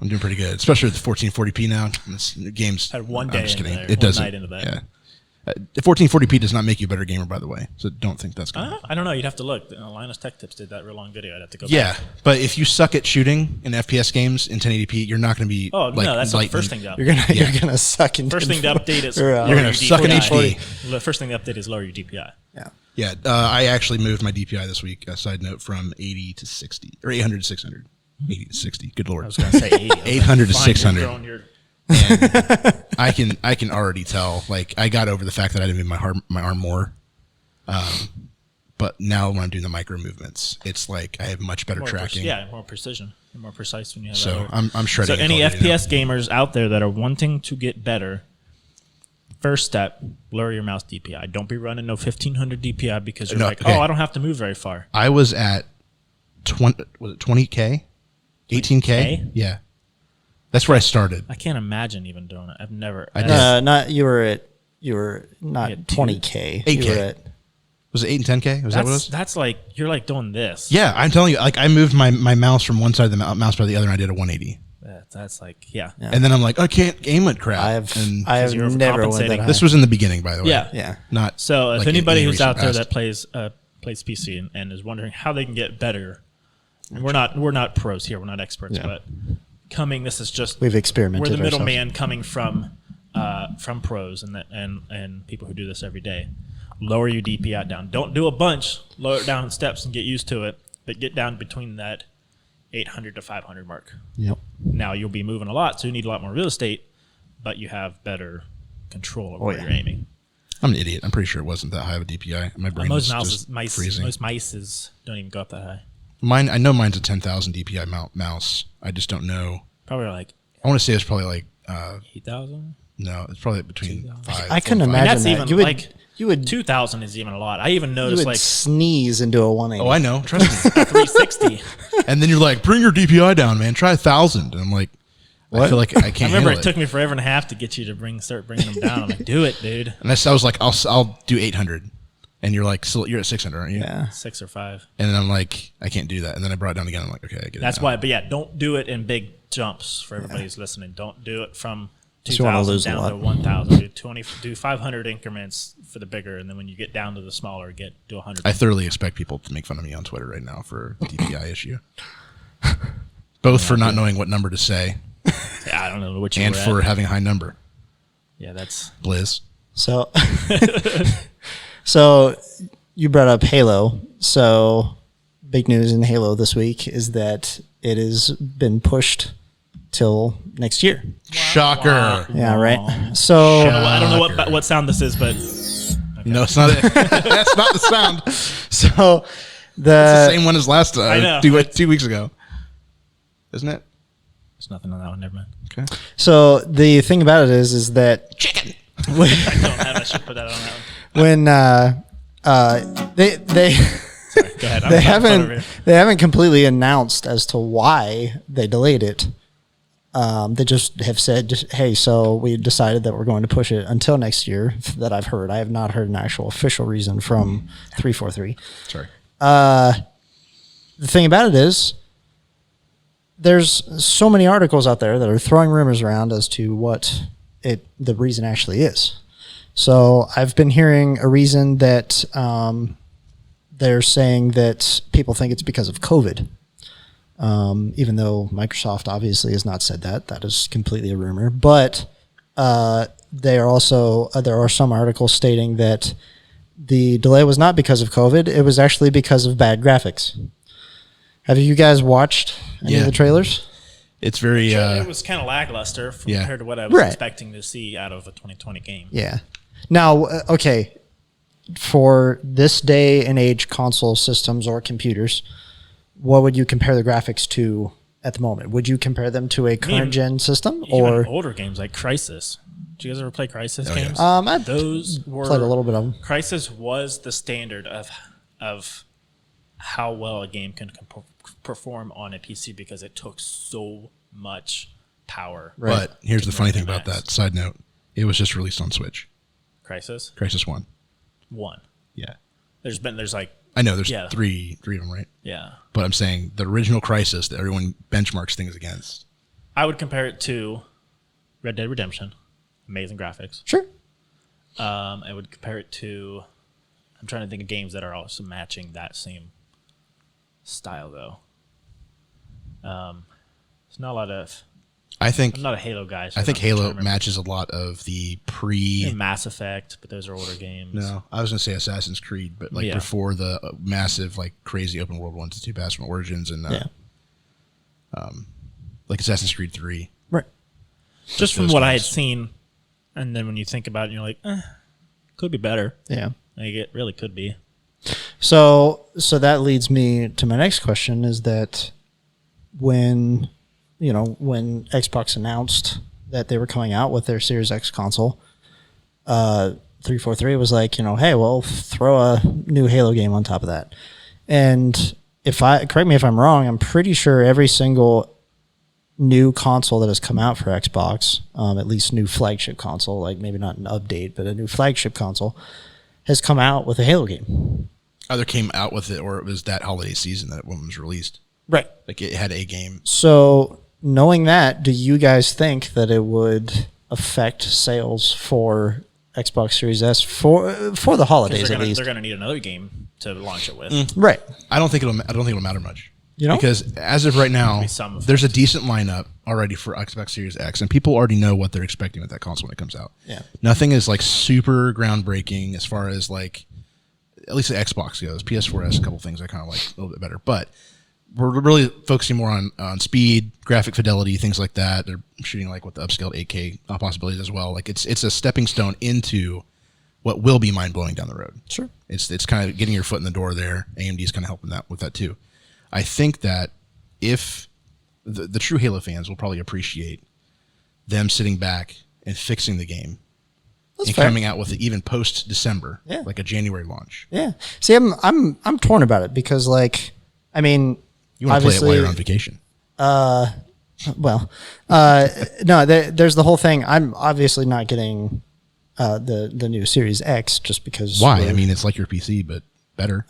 I'm doing pretty good, especially with the 1440p now. This game's Had one I'm day just into kidding. there, It one doesn't. night into that. Yeah. The 1440p does not make you a better gamer, by the way. So don't think that's going to. I don't know. You'd have to look. Linus Tech Tips did that real long video. I'd have to go Yeah, back. but if you suck at shooting in FPS games in 1080p, you're not going to be. Oh, like, no, that's the lightning. first thing to update. You're gonna suck in. First thing to update is You're lower You're gonna your suck in DPI. HD. The first thing to update is lower your DPI. Yeah. Yeah, I actually moved my DPI this week. Side note, from 80 to 60 or 800 to 600. 80 to 60. Good lord. I was going to say 80. 800 to Fine, 600. you're growing your- And I can already tell. Like I got over the fact that I didn't move my arm more. But now when I'm doing the micro movements, it's like I have much better more tracking. more precision. You're more precise when you have So that. I'm shredding. So in any Call of Duty now. FPS gamers out there that are wanting to get better, first step, lower your mouse DPI. Don't be running no 1500 DPI because you're like, okay. oh, I don't have to move very far. I was at 20K, 18K. Yeah, that's where I started. I can't imagine even doing it. I've never. I did. Not you were not You had two? 20K. 8K. You were at Was it 8 and 10K? Was that what it was? That's like you're like doing this. Yeah, I'm telling you. Like I moved my mouse from one side of the mouse by the other, and I did a 180. That's like yeah. And then I'm like, I can't aim it crap. I have you're never went overcompensating. that high. This was in the beginning, by the way. Yeah. Yeah. Not So if like anybody in who's recent out there past. that plays PC and is wondering how they can get better, and we're not pros here, we're not experts, but this is just We've experimented. we're the ourselves. middleman coming from pros and people who do this every day. Lower your DPI down. Don't do a bunch. Lower it down in steps and get used to it, but get down between that 800 to 500 mark. Yep. Now you'll be moving a lot, so you need a lot more real estate, but you have better control over where you're aiming. I'm an idiot. I'm pretty sure it wasn't that high of a DPI. My brain was just freezing. Most mices don't even go up that high. Mine, I know mine's a 10,000 DPI mouse. I just don't know. Probably like I want to say it's probably like 8,000. no, it's probably between 2,000. 5. I couldn't 4, 5. imagine That's that. even You would 2,000 is even a lot. I even you noticed would like sneeze into a 180. Oh, I know. Trust me. 360. And then you're like, bring your DPI down, man. Try 1,000. And I'm like, I feel like I can't. I remember handle it took me forever and a half to get you to start bringing them down. I'm like, do it, dude. And I was like, I'll do 800. And you're like, still, you're at 600, aren't you? Yeah. 6 or 5. And then I'm like, I can't do that. And then I brought it down again. I'm like, okay, I get it. That's now. why. But yeah, don't do it in big jumps for everybody who's listening. Don't do it from You wanna 2,000 lose a down lot. to 1,000. Do 500 increments for the bigger, and then when you get down to the smaller, do 100. I thoroughly expect people to make fun of me on Twitter right now for the DPI issue. Both for not knowing what number to say Yeah, I don't know what you and were for at. having a high number. Yeah, that's Blizz. So, so you brought up Halo. So, big news in Halo this week is that it has been pushed till next year. Shocker. Yeah, right. So, Well, I don't know Shocker. what sound this is, but No, it's not it. That's not the sound. so It's the same one as last I know. 2 weeks ago. Isn't it? there's nothing on that one. Never mind. Okay. So the thing about it is that Chicken. I don't have. I should put that on that one. when they Sorry, go ahead. I'm they talking over here. haven't completely announced as to why they delayed it. They just have said, hey, so we decided that we're going to push it until next year. That I've heard. I have not heard an actual official reason from 343. Sorry. The thing about it is, there's so many articles out there that are throwing rumors around as to what the reason actually is. So I've been hearing a reason that they're saying that people think it's because of COVID. Even though Microsoft obviously has not said that. That is completely a rumor. But they are also there are some articles stating that the delay was not because of COVID. It was actually because of bad graphics. Have you guys watched any of the trailers? It's very. It was kind of lackluster compared to what I was expecting to see out of a 2020 game. Yeah. Now, okay, for this day and age console systems or computers, what would you compare the graphics to at the moment? Would you compare them to a current gen system or older games like Crysis? Did you guys ever play Crysis games? I Those were played a little bit of them. Crysis was the standard of how well a game can perform on a PC because it took so much power. Right. But here's the funny thing about max. that. Side note: it was just released on Switch. Crysis Crysis 1. 1. Yeah. There's like I know there's three of them, right? yeah. But I'm saying the original Crysis that everyone benchmarks things against. I would compare it to Red Dead Redemption. Amazing graphics. Sure. I would compare it to. I'm trying to think of games that are also matching that same style, though. It's not a lot of. I'm not a Halo guy. So I think Halo matches a lot of the and Mass Effect, but those are older games. No, I was going to say Assassin's Creed, but like before the massive, like crazy open world ones, the 2 past from Origins and like Assassin's Creed 3. Right. Just from what I had seen, and then when you think about it, you're like, could be better. Yeah. Like it really could be. So that leads me to my next question: is that when Xbox announced that they were coming out with their Series X console, 343 was like, hey, we'll throw a new Halo game on top of that. And correct me if I'm wrong, I'm pretty sure every single new console that has come out for Xbox, at least new flagship console, like maybe not an update, but a new flagship console, has come out with a Halo game. Either came out with it or it was that holiday season that one was released. Right. Like it had a game. So knowing that, do you guys think that it would affect sales for Xbox Series S for the holidays at least? They're going to need another game to launch it with. Right. I don't think it'll matter much. You know? Because as of right now, some there's a decent lineup already for Xbox Series X, and people already know what they're expecting with that console when it comes out. Yeah. Nothing is like super groundbreaking as far as like, at least the Xbox goes. PS4 has a couple things I kind of like a little bit better, but we're really focusing more on speed, graphic fidelity, things like that. They're shooting like with the upscaled 8K possibilities as well. Like it's a stepping stone into what will be mind blowing down the road. Sure. It's kind of getting your foot in the door there. AMD is kind of helping with that too. I think that if the true Halo fans will probably appreciate them sitting back and fixing the game. That's and fair. coming out with it even post December, like a January launch. Yeah. See, I'm torn about it because, like, I mean, you want to play it while you're on vacation. Well, no. There's the whole thing. I'm obviously not getting the new Series X just because. Why? I mean, it's like your PC, but better.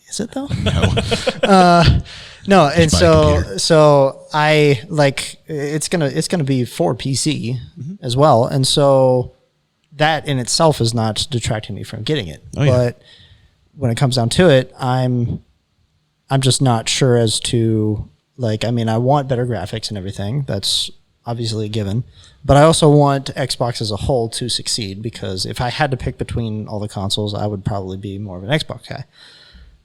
Is it though? No. No, and so I like it's gonna be for PC as well, and so that in itself is not detracting me from getting it. Oh, yeah. But when it comes down to it, I'm just not sure as to, like, I mean, I want better graphics and everything. That's obviously a given. But I also want Xbox as a whole to succeed, because if I had to pick between all the consoles, I would probably be more of an Xbox guy.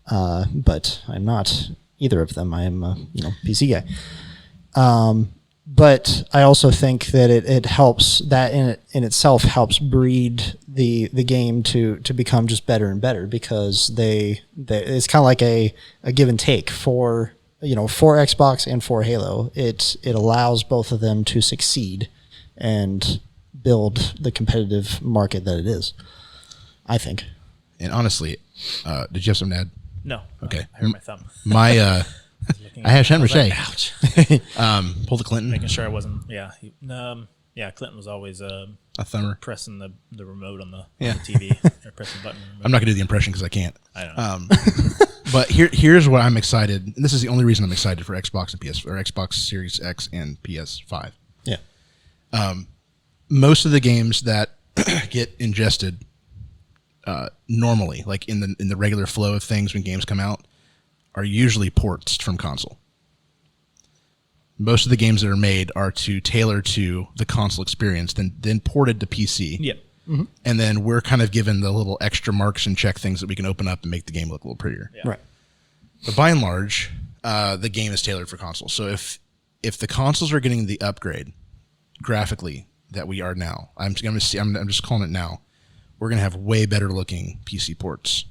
But I'm not either of them. I am a PC guy. But I also think that it helps, that in itself helps breed the game to become just better and better, because it's kind of like a give and take for Xbox and for Halo. It allows both of them to succeed and build the competitive market that it is, I think. And honestly, did you have something to add? No. Okay. I hurt my thumb. I had Shem Like, Rashay. ouch. Pull the Clinton. Making sure I wasn't. Yeah. Clinton was always A thumber. pressing the remote on the Yeah. TV or pressing the button. I'm not going to do the impression because I can't. I don't know. But here's what I'm excited. And this is the only reason I'm excited for Xbox and Xbox Series X and PS5. Yeah. Most of the games that get ingested normally, like in the regular flow of things when games come out, are usually ports from console. Most of the games that are made are to tailor to the console experience, then ported to PC. Yep. Mm-hmm. And then we're kind of given the little extra marks and check things that we can open up and make the game look a little prettier. Yeah. Right. But by and large, the game is tailored for consoles. So if the consoles are getting the upgrade graphically that we are now, I'm just calling it now, we're going to have way better looking PC ports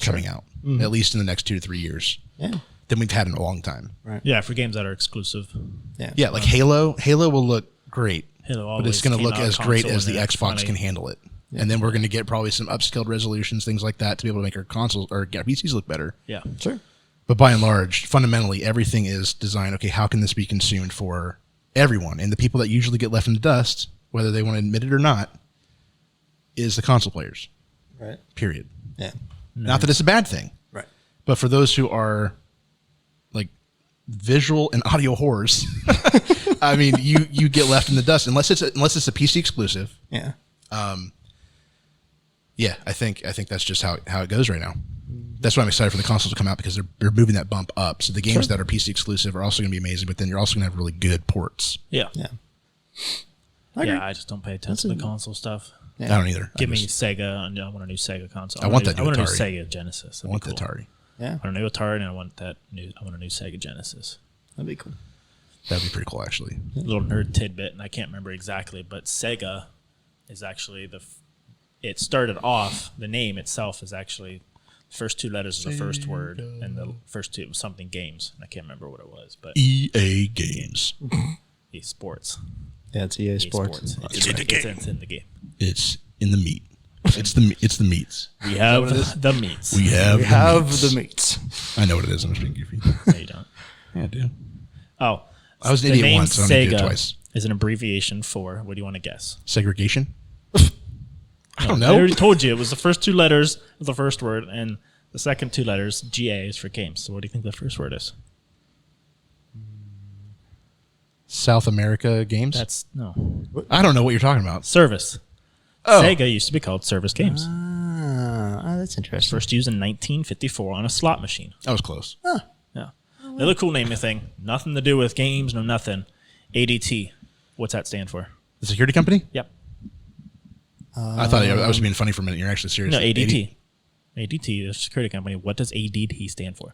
coming out, at least in the next 2 to 3 years, than we've had in a long time. Right. Yeah, for games that are exclusive. Yeah. Like Halo will look great, Halo but it's always going to came look out as great console as the and Xbox it's can funny. handle it. And then we're going to get probably some upscaled resolutions, things like that, to be able to make our consoles or get our PCs look better. Yeah. Sure. But by and large, fundamentally, everything is designed, okay, how can this be consumed for everyone? And the people that usually get left in the dust, whether they want to admit it or not, is the console players. Right. Period. Yeah. Not that it's a bad thing. Right. But for those who are like visual and audio horrors, I mean, you get left in the dust unless it's a PC exclusive. Yeah. Yeah, I think that's just how it goes right now. That's why I'm excited for the consoles to come out, because they're moving that bump up. So the games that are PC exclusive are also going to be amazing, but then you're also going to have really good ports. Yeah. Yeah. I just don't pay attention to the console stuff. Yeah. I don't either. Give me Sega, and I want a new Sega console. I want a new Atari. Sega Genesis. I want the Atari. Yeah. I want a new Atari, and I want a new Sega Genesis. That'd be cool. That'd be pretty cool, actually. A little nerd tidbit, and I can't remember exactly, but Sega is actually it started off, the name itself is actually, the first two letters of the first word, and the first two was something games. And I can't remember what it was, but EA Games. EA Sports. Yeah, it's EA Sports. It's in the game. It's in the meat. It's the meats. We have the meats. We have the meats. I know what it is. I'm just being goofy. No, you don't. Yeah, I do. Oh. I was an the idiot name once, so I'm going to do it Sega twice. is an abbreviation for, what do you want to guess? Segregation? I don't I know. already told you. It was the first two letters of the first word, and the second two letters, GA, is for games. So what do you think the first word is? South America Games? No. I don't know what you're talking about. Service. Oh. Sega used to be called Service Games. That's interesting. First used in 1954 on a slot machine. That was close. Yeah. The other cool naming thing, nothing to do with games, no nothing. ADT. What's that stand for? The security company? Yep. I thought I was being funny for a minute. You're actually serious. No, ADT. ADT, the security company. What does ADT stand for?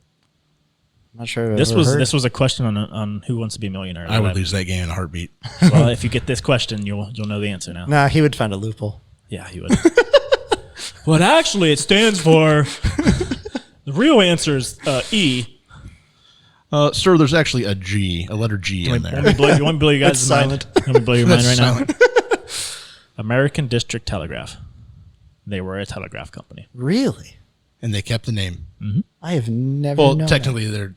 I'm not sure. This was a question on Who Wants to Be a Millionaire. I would lose that game in a heartbeat. Well, if you get this question, you'll know the answer now. Nah, he would find a loophole. Yeah, he would. Well, actually, it stands for. The real answer is E. Sir, there's actually a letter G in there. You want me to blow you guys' mind? You want me to blow your mind right now? American District Telegraph. They were a telegraph company. Really? And they kept the name. I have never Well, known technically, they're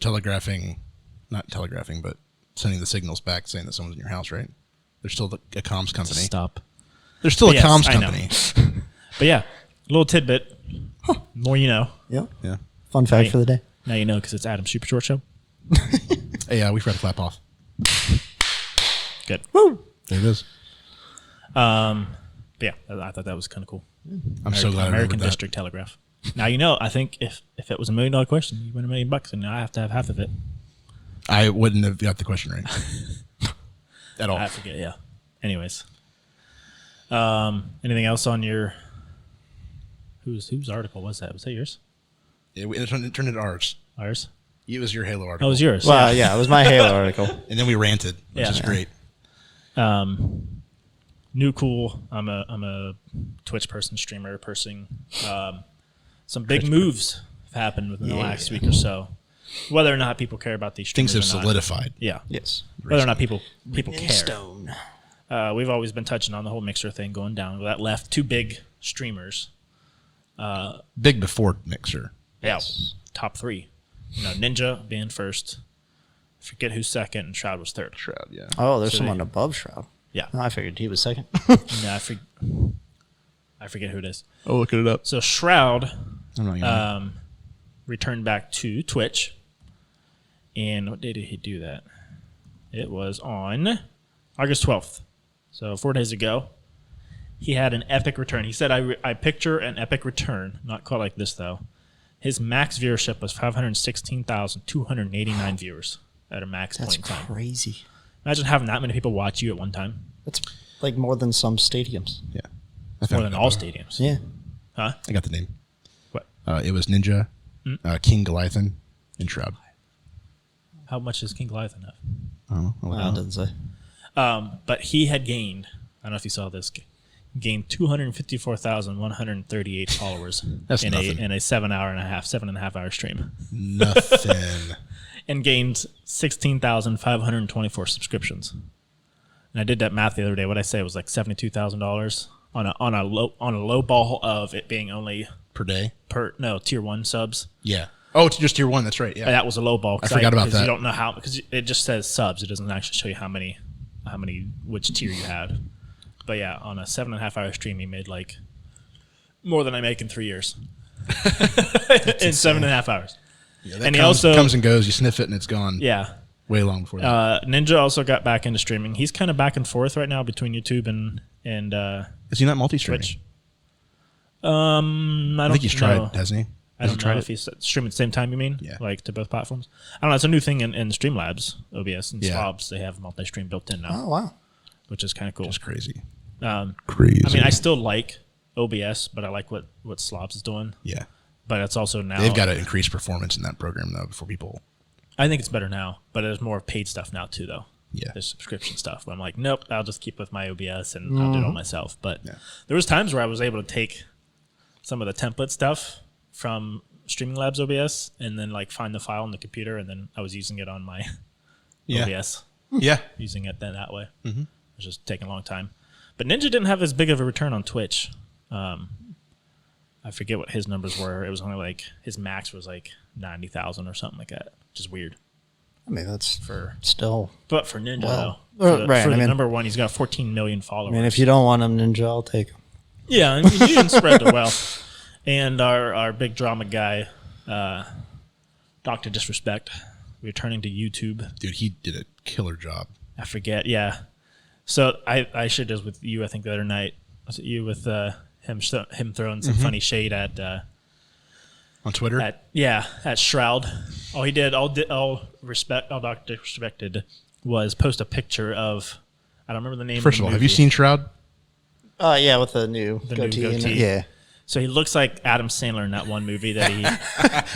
not telegraphing, but sending the signals back saying that someone's in your house, right? They're still a comms company. Stop. They're still But a comms I know. company. But yeah, a little tidbit. More you know. that. Yep. Yeah. Fun fact for the day. Now you know because it's Adam's Super Short Show. Hey, we forgot to clap off. Good. Woo! There it is. But yeah, I thought that was kind of cool. I'm so glad I American remembered that. District Telegraph. Now you know. I think if it was $1 million question, you win $1 million, and now I have to have half of it. I wouldn't have got the question right. At all. I forget. Yeah. Anyways, anything else on your? Whose article was that? Was that yours? It turned into ours. Ours? It was your Halo That article. was yours. Well, yeah, it was my Halo article. And then we ranted, which Yeah. is great. New cool. I'm a Twitch person, streamer person. Some big moves have happened within the last week or so. Whether or not people care about these Things streamers have or not. solidified. Yeah. Yes. Whether or not people care. Stone. We've always been touching on the whole Mixer thing going down. That left two big streamers. Big before Mixer. Yeah, top three. Ninja being first. Forget who's second, and Shroud was third. Shroud, yeah. Oh, there's So someone above Shroud. Yeah. No, I figured he was second. Yeah, I forget who it is. Oh, looking it up. So Shroud I'm not gonna. returned back to Twitch. And what day did he do that? It was on August 12th. So 4 days ago. He had an epic return. He said, I picture an epic return. Not quite like this, though. His max viewership was 516,289 viewers at a max That's point in time. crazy. Imagine having that many people watch you at one time. That's like more than some stadiums. Yeah. More than all stadiums. Yeah. Huh? I got the name. What? It was Ninja, King Goliathan, and Shroud. How much does King Goliath have? Oh, Well, it doesn't say. But he had gained, I don't know if you saw this, gained 254,138 followers That's in nothing. a 7 and a half hour stream. Nothing. And gained 16,524 subscriptions. And I did that math the other day. What I say was like $72,000 on a low ball of it being only Per day? tier 1 subs. Yeah. Oh, it's just tier 1. That's right. Yeah. That was a low ball. I forgot about that. You don't know how, because it just says subs. It doesn't actually show you which tier you had. But yeah, on a 7.5 hour stream, he made like more than I make in 3 years. In 7.5 hours. Yeah, that And he comes also comes and goes. You sniff it and it's gone. Yeah. Way long before that. Ninja also got back into streaming. He's kind of back and forth right now between YouTube and Is he not multi-streaming? Twitch. I think he's tried, hasn't he? I don't know if he's streaming at the same time, you mean? Yeah. Like to both platforms? I don't know. It's a new thing in Streamlabs, OBS, and Yeah. Slobs. They have multi-stream built in now. Oh, wow. Which is kind of cool. Just crazy. Crazy. I mean, I still like OBS, but I like what Slobs is doing. Yeah. But it's also now... They've got to increase performance in that program, though, before people... I think it's better now, but there's more paid stuff now, too, though. Yeah. There's subscription stuff. Where I'm like, nope, I'll just keep with my OBS and I'll do it all myself. But there was times where I was able to take some of the template stuff from Streaming Labs OBS and then like find the file on the computer, and then I was using it on my OBS. Yeah. Using it then that way. Mm-hmm. It was just taking a long time. But Ninja didn't have as big of a return on Twitch. I forget what his numbers were. It was only like his max was like 90,000 or something like that, which is weird. I mean, that's For still... But for Ninja, Well, though, right, for I the mean- number one, he's got 14 million followers. I mean, if you don't want him, Ninja, I'll take him. Yeah, I mean, he didn't spread the wealth. And our big drama guy, Dr. Disrespect, returning to YouTube. Dude, he did a killer job. I forget, yeah. So I shared this with you, I think, the other night. Was it you with him throwing some funny shade at... On Twitter? At Shroud. All he did, all Dr. Disrespect did was post a picture of... I don't remember the name First of all, have you seen Shroud? Yeah, with the new goatee. new in it. goatee. Yeah. So he looks like Adam Sandler in that one movie that he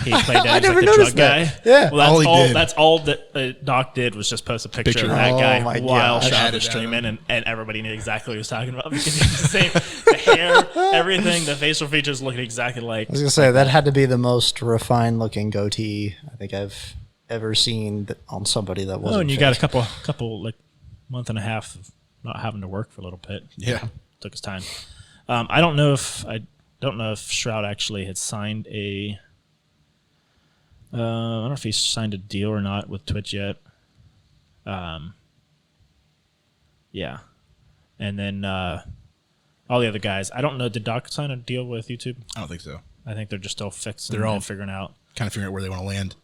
played as like never the drug noticed guy. that. Yeah. Well, That's all that Doc did was just post a picture of that Oh guy my while gosh. Shroud was streaming, and everybody knew exactly what he was talking about because he was the same. The hair, everything, the facial features looked exactly like. I was gonna say that had to be the most refined looking goatee I think I've ever seen on somebody that wasn't. Oh, and you fixed. got a couple like month and a half of not having to work for a little bit. Yeah. Took his time. I don't know if Shroud actually had signed a. I don't know if he signed a deal or not with Twitch yet. Yeah, and then all the other guys. I don't know. Did Doc sign a deal with YouTube? I don't think so. I think they're just still fixing. They're all and figuring out. Kind of figuring out where they want to land.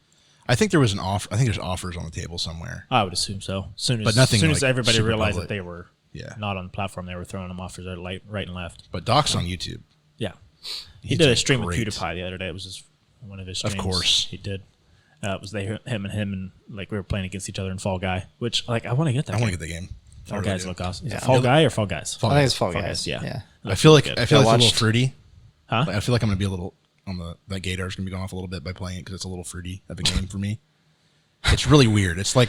I think there was an offer. I think there's offers on the table somewhere. I would assume so. But nothing As soon like as everybody super realized public. that they were not on the platform, they were throwing them offers right and left. But Doc's on YouTube. Yeah. He He's did a doing stream great. with PewDiePie the other day. It was just one of his streams. Of course. He did. It was him and like we were playing against each other in Fall Guy, which like I want to get that. I game. want to get the game. Fall I really Guys do. look awesome. Is Yeah. it Fall Guy or Fall Guys? I think it's Fall Fall Guys. Guys, yeah. I feel like good. it's a little watched- fruity. Huh? Like, I feel like I'm gonna be a little on that gator's gonna be going off a little bit by playing it because it's a little fruity of a game for me. It's really weird. It's like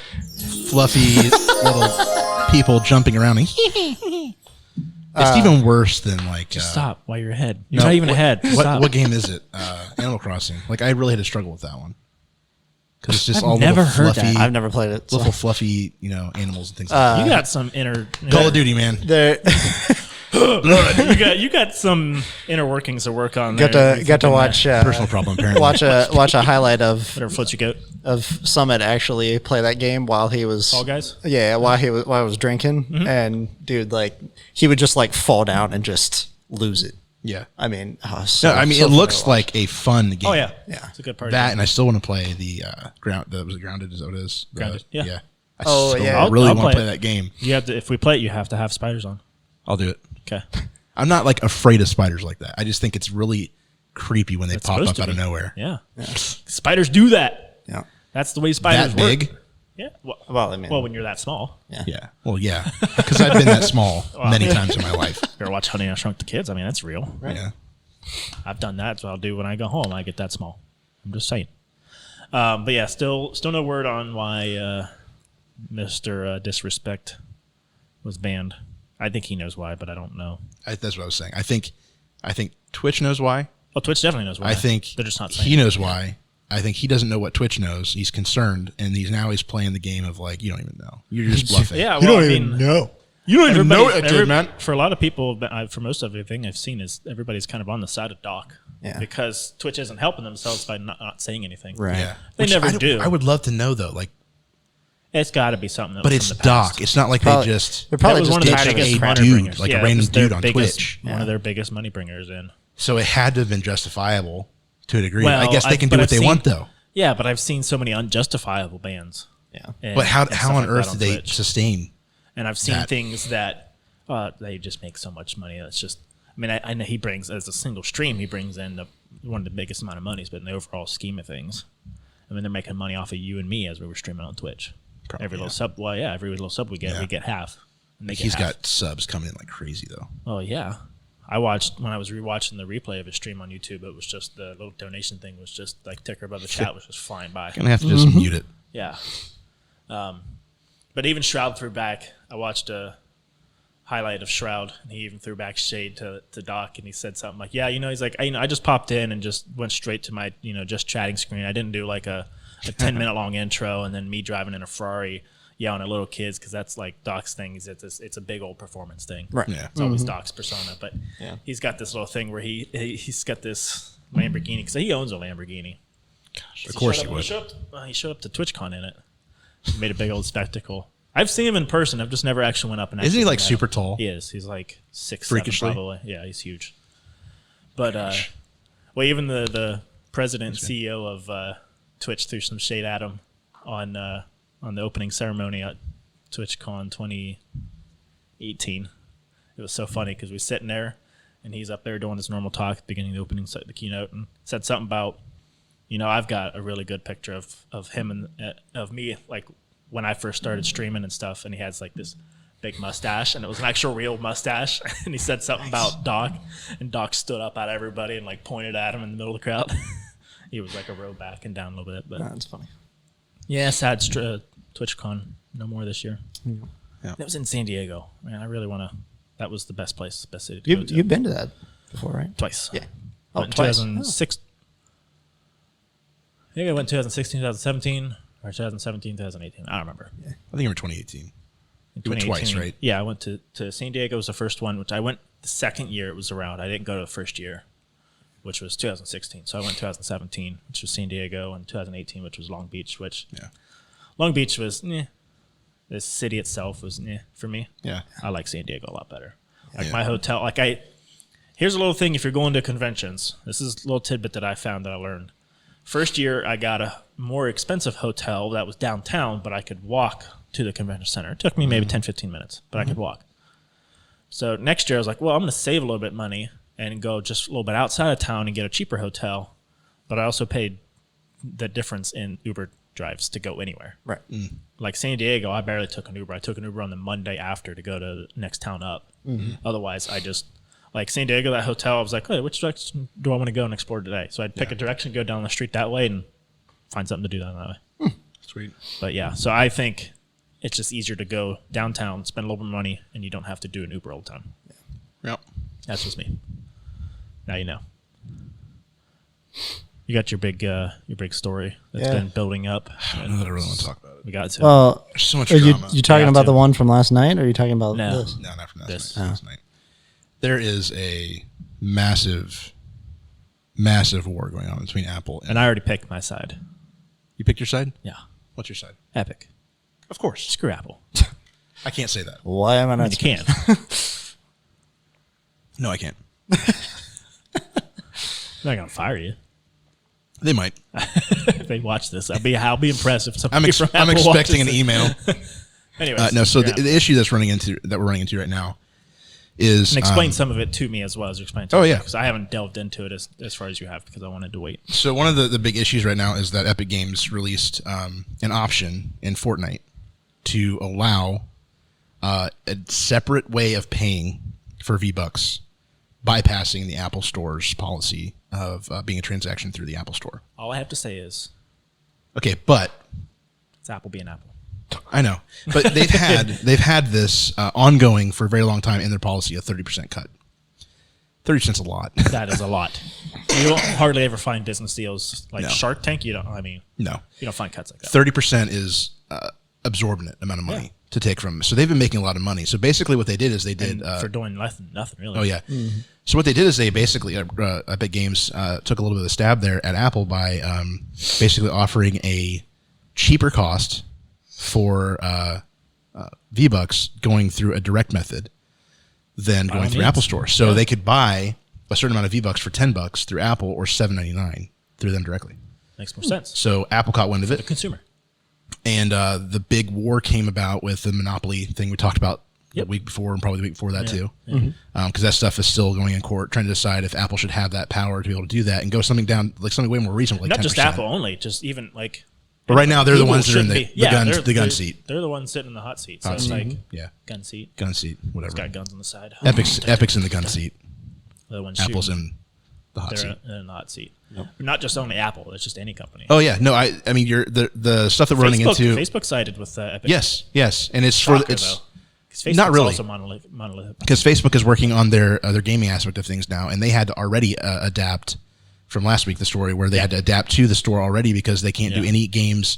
fluffy little people jumping around. It's even worse than like. Just stop while you're ahead. You're no, not even ahead. Stop. What game is it? Animal Crossing. Like I really had to struggle with that one because it's just I've all never little heard fluffy, I've never played it. So. little fluffy, animals and things. Like You got some inner. that. Call of Duty, man. There, you got some inner workings to work on. got there. to watch Personal problem, apparently. watch a highlight of Whatever floats your goat. Summit actually play that game while he was Fall Guys? Yeah, while I was drinking, and dude, like he would just like fall down and just lose it. Yeah. I mean, It looks like a fun game. Oh yeah, Yeah. it's a good part. That, and I still want to play the was it Grounded? Is that what it is? Grounded, yeah. I Oh, still yeah. really I'll want play to play it. that game. You have to. If we play it, you have to have spiders on. I'll do it. Okay. I'm not like afraid of spiders like that. I just think it's really creepy when they It's pop supposed up to out of be. nowhere. Yeah. Spiders do that. Yeah. That's the way spiders That work. big? Yeah. Well, I mean, Well, when you're that small. Yeah. Well, yeah. Because I've been that small many times in my life. You ever watch Honey, I Shrunk the Kids? I mean, that's real. Yeah. I've done that. That's what I'll do when I go home. I get that small. I'm just saying. But yeah, still no word on why Mr. Disrespect was banned. I think he knows why, but I don't know. That's what I was saying. I think Twitch knows why. Oh, Twitch definitely knows why. I think they're just not saying. he knows why. I think he doesn't know what Twitch knows. He's concerned, and he's playing the game of like, you don't even know. You're just bluffing. Yeah, well, I mean, know. You don't even know what I did, man. For a lot of people, for most of everything I've seen, is everybody's kind of on the side of Doc. Yeah. Because Twitch isn't helping themselves by not saying anything. Right. Yeah. They never I don't- do. I would love to know though, like, It's got to be something. That but was it's from the past. Doc. It's not like Probably- they just. they're probably That was just one of the ditched ditching biggest a money dude, bringers. like Yeah, a it random was their dude on biggest- Twitch. One of their biggest money bringers in. So it had to have been justifiable to a degree. Well, I guess they can but do what I've they seen- want though. Yeah, but I've seen so many unjustifiable bans. Yeah. But how stuff on like that earth did they Twitch. sustain? And I've seen that? things that they just make so much money. It's just, I mean, I know he brings, as a single stream, he brings in one of the biggest amount of monies, but in the overall scheme of things, I mean, they're making money off of you and me as we were streaming on Twitch. Probably, every little sub, every little sub we get half. And He's got subs coming in like crazy though. Oh yeah, I watched when I was rewatching the replay of his stream on YouTube. It was just the little donation thing was just like ticker above the chat was just flying by. Gonna have to just mute it. Yeah, but even Shroud threw back. I watched a highlight of Shroud, and he even threw back shade to Doc, and he said something like, "Yeah, he's like, I just popped in and just went straight to my just chatting screen. I didn't do like a 10-minute long intro and then me driving in a Ferrari." Yelling at little kids because that's like Doc's thing. It's a big old performance thing. Right. Yeah. It's always Doc's persona, but he's got this little thing where he's got this Lamborghini because he owns a Lamborghini. Of course he would. He showed up to TwitchCon in it. He made a big old spectacle. I've seen him in person. I've just never actually went up and. Isn't he like met super him. tall? He is. He's like 6'7" Freakishly? probably. Yeah, he's huge. But well, even the president and CEO of Twitch threw some shade at him on the opening ceremony at TwitchCon 2018. It was so funny because we were sitting there, and he's up there doing his normal talk at the beginning of the opening, the keynote, and said something about, I've got a really good picture of him and of me, like when I first started streaming and stuff, and he has like this big mustache, and it was an actual real mustache, and he said something about Doc, and Doc stood up at everybody and like pointed at him in the middle of the crowd. He was like a row back and down a little bit, but That's funny. yeah, sad TwitchCon. No more this year. Yeah. That was in San Diego. Man, I really want to. That was the best place, best city to go to. You've been to that before, right? Twice. Yeah. Oh, Oh, in twice. 2006. I think I went 2016, 2017, or 2017, 2018. I don't remember. I think you were 2018. In You went twice, 2018, right? Yeah, I went to San Diego was the first one, which I went the second year it was around. I didn't go to the first year, which was 2016. So I went 2017, which was San Diego, and 2018, which was Long Beach, which Long Beach was, the city itself was, for me. Yeah. I like San Diego a lot better. Like Yeah. my hotel, here's a little thing if you're going to conventions. This is a little tidbit that I found that I learned. First year, I got a more expensive hotel that was downtown, but I could walk to the convention center. It took me maybe 10, 15 minutes, but I could walk. So next year, I was like, well, I'm going to save a little bit of money and go just a little bit outside of town and get a cheaper hotel. But I also paid the difference in Uber drives to go anywhere. Right. Like San Diego, I barely took an Uber. I took an Uber on the Monday after to go to the next town up. Otherwise, I just, like San Diego, that hotel, I was like, hey, which direction do I want to go and explore today? So I'd pick a direction, go down the street that way, and find something to do down that way. Sweet. But yeah, so I think it's just easier to go downtown, spend a little bit of money, and you don't have to do an Uber all the time. Yep. That's just me. Now you know. You got your big story that's been building up. I don't know that I really want to talk about it. We got to. Well, There's so much are you drama. talking have about to. the one from last night, or are you talking about No. this? No, not from This. last night. There is a massive, massive war going on between Apple and And I already picked my side. you picked your side? Yeah. What's your side? Epic. Of course. Screw Apple. I can't say that. Why am I I mean, not? you can. No, I can't. They're not going to fire you. They might. If they watch this, I'll be impressed if somebody from I'm Apple expecting an watches email. this. Anyways, No, so screw the Apple. issue that we're running into right now is And explain some of it to me as well as you explain it to Oh, me, yeah. because I haven't delved into it as far as you have because I wanted to wait. So one of the big issues right now is that Epic Games released an option in Fortnite to allow a separate way of paying for V-Bucks, bypassing the Apple Store's policy of being a transaction through the Apple Store. All I have to say is Okay, but it's Apple being Apple. I know, but they've had this ongoing for a very long time in their policy, a 30% cut. 30%'s a lot. That is a lot. You don't hardly ever find business deals like No. Shark Tank. You don't. I mean, No, you don't find cuts like that. 30% is absorbent amount of money to take from them. So they've been making a lot of money. So basically, what they did is they did. For doing nothing really. Oh yeah. So what they did is they basically, Epic Games took a little bit of a stab there at Apple by basically offering a cheaper cost for V-Bucks going through a direct method than going all through means. Apple Store. So they could buy a certain amount of V-Bucks for $10 through Apple or $7.99 through them directly. Makes more sense. So Apple caught wind of The it. consumer. And the big war came about with the monopoly thing we talked about the week before and probably the week before that too. Because that stuff is still going in court, trying to decide if Apple should have that power to be able to do that and go something down, like something way more reasonable. Like Not 10%. just Apple only, just even like. But right now, they're the ones that are in shouldn't the gun seat. They're the ones sitting in the hot seat. So Hot it's seat. like Gun seat. Whatever. It's got guns on the side. Epic's in the gun seat. The ones Apple's shooting, in the hot seat. they're in the hot seat. Not just only Apple. It's just any company. Oh yeah, no, I mean you're the stuff that we're running into. Facebook sided with Epic. Yes, and it's Shocker, for it's Facebook's not really also monolith. because Facebook is working on their gaming aspect of things now, and they had to already adapt from last week the story where they had to adapt to the store already because they can't do any games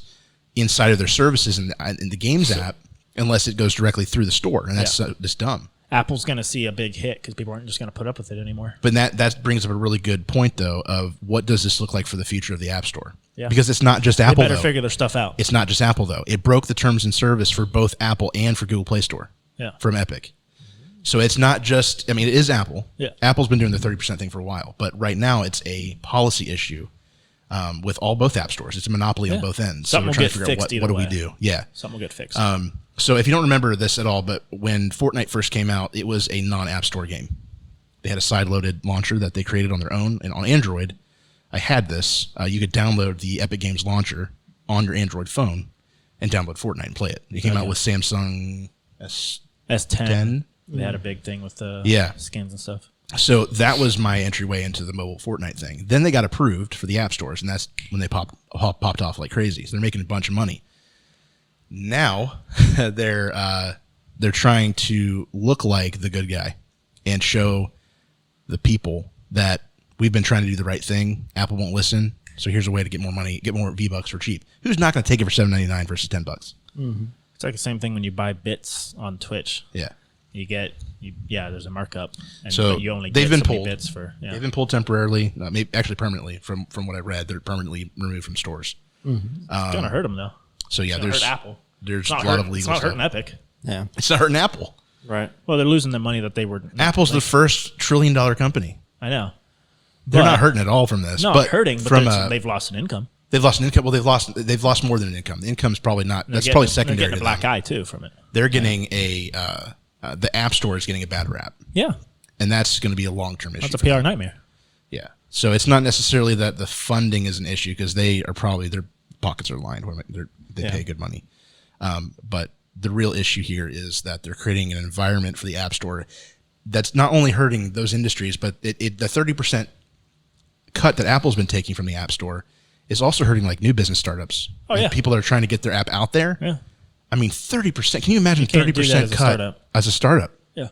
inside of their services in the games app unless it goes directly through the store, and that's just dumb. Apple's going to see a big hit because people aren't just going to put up with it anymore. But that brings up a really good point, though, of what does this look like for the future of the App Store? Yeah. Because it's not just Apple, They better though. figure their stuff out. It's not just Apple, though. It broke the terms and service for both Apple and for Google Play Store from Epic. So it's not just, I mean, it is Apple. Yeah. Apple's been doing the 30% thing for a while. But right now, it's a policy issue with both app stores. It's a monopoly on both ends. Something so we're will trying get to figure out fixed what do either we way. do. Yeah. Something will get fixed. So if you don't remember this at all, but when Fortnite first came out, it was a non-App Store game. They had a side-loaded launcher that they created on their own, and on Android, I had this. You could download the Epic Games launcher on your Android phone and download Fortnite and play it. It came out with Samsung S10. They had a big thing with the skins and stuff. So that was my entryway into the mobile Fortnite thing. Then they got approved for the app stores, and that's when they popped off like crazy. So they're making a bunch of money. Now they're trying to look like the good guy and show the people that we've been trying to do the right thing. Apple won't listen, so here's a way to get more money, get more V-Bucks for cheap. Who's not going to take it for $7.99 versus $10? Mm-hmm. It's like the same thing when you buy bits on Twitch. Yeah. There's a markup, and So you only they've get been so many pulled. bits for. Yeah. They've been pulled temporarily, maybe actually permanently. From what I read, they're permanently removed from stores. It's gonna hurt them though. So yeah, It's gonna hurt Apple. There's a lot of legal It's not stuff. hurting Epic. Yeah. It's not hurting Apple. Right. Well, they're losing the money that they were. Apple's the first $1 trillion company. I know. They're But- not hurting at all from this. No, but hurting. But from they've lost an income. they've lost an income. Well, they've lost more than an income. The income's probably not. That's probably secondary. They're getting to a black them. eye too from it. They're getting the App Store is getting a bad rap, Yeah, and that's going to be a long-term issue. that's a PR nightmare. Yeah. So it's not necessarily that the funding is an issue because they are probably their pockets are lined. They pay good money. But the real issue here is that they're creating an environment for the App Store that's not only hurting those industries, but the 30% cut that Apple's been taking from the App Store is also hurting like new business startups. Oh, and yeah. people that are trying to get their app out there. Yeah. I mean, 30%. Can you imagine can't do that 30% as a cut startup. as a startup? Yeah.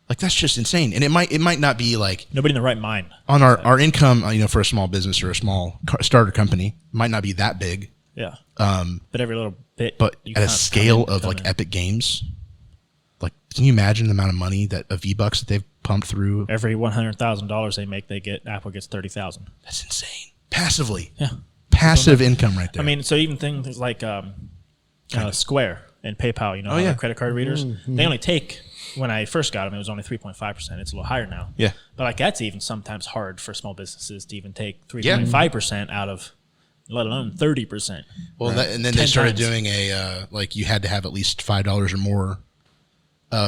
Like that's just insane. And it might not be like Nobody in the right mind. on our income, for a small business or a small starter company might not be that big. Yeah. But Every little bit. at a count scale in, of count like in. Epic Games, like can you imagine the amount of money that of V-Bucks that they've pumped through? Every $100,000 they make, Apple gets 30,000. That's insane. Passively. Yeah. Passive income right there. I mean, so even things like Square and PayPal, Oh, yeah. the credit card readers, they only take. When I first got them, it was only 3.5%. It's a little higher now. Yeah. But like that's even sometimes hard for small businesses to even take 3.5% out of, let alone 30%. Well, and then they 10 started times. doing like you had to have at least $5 or more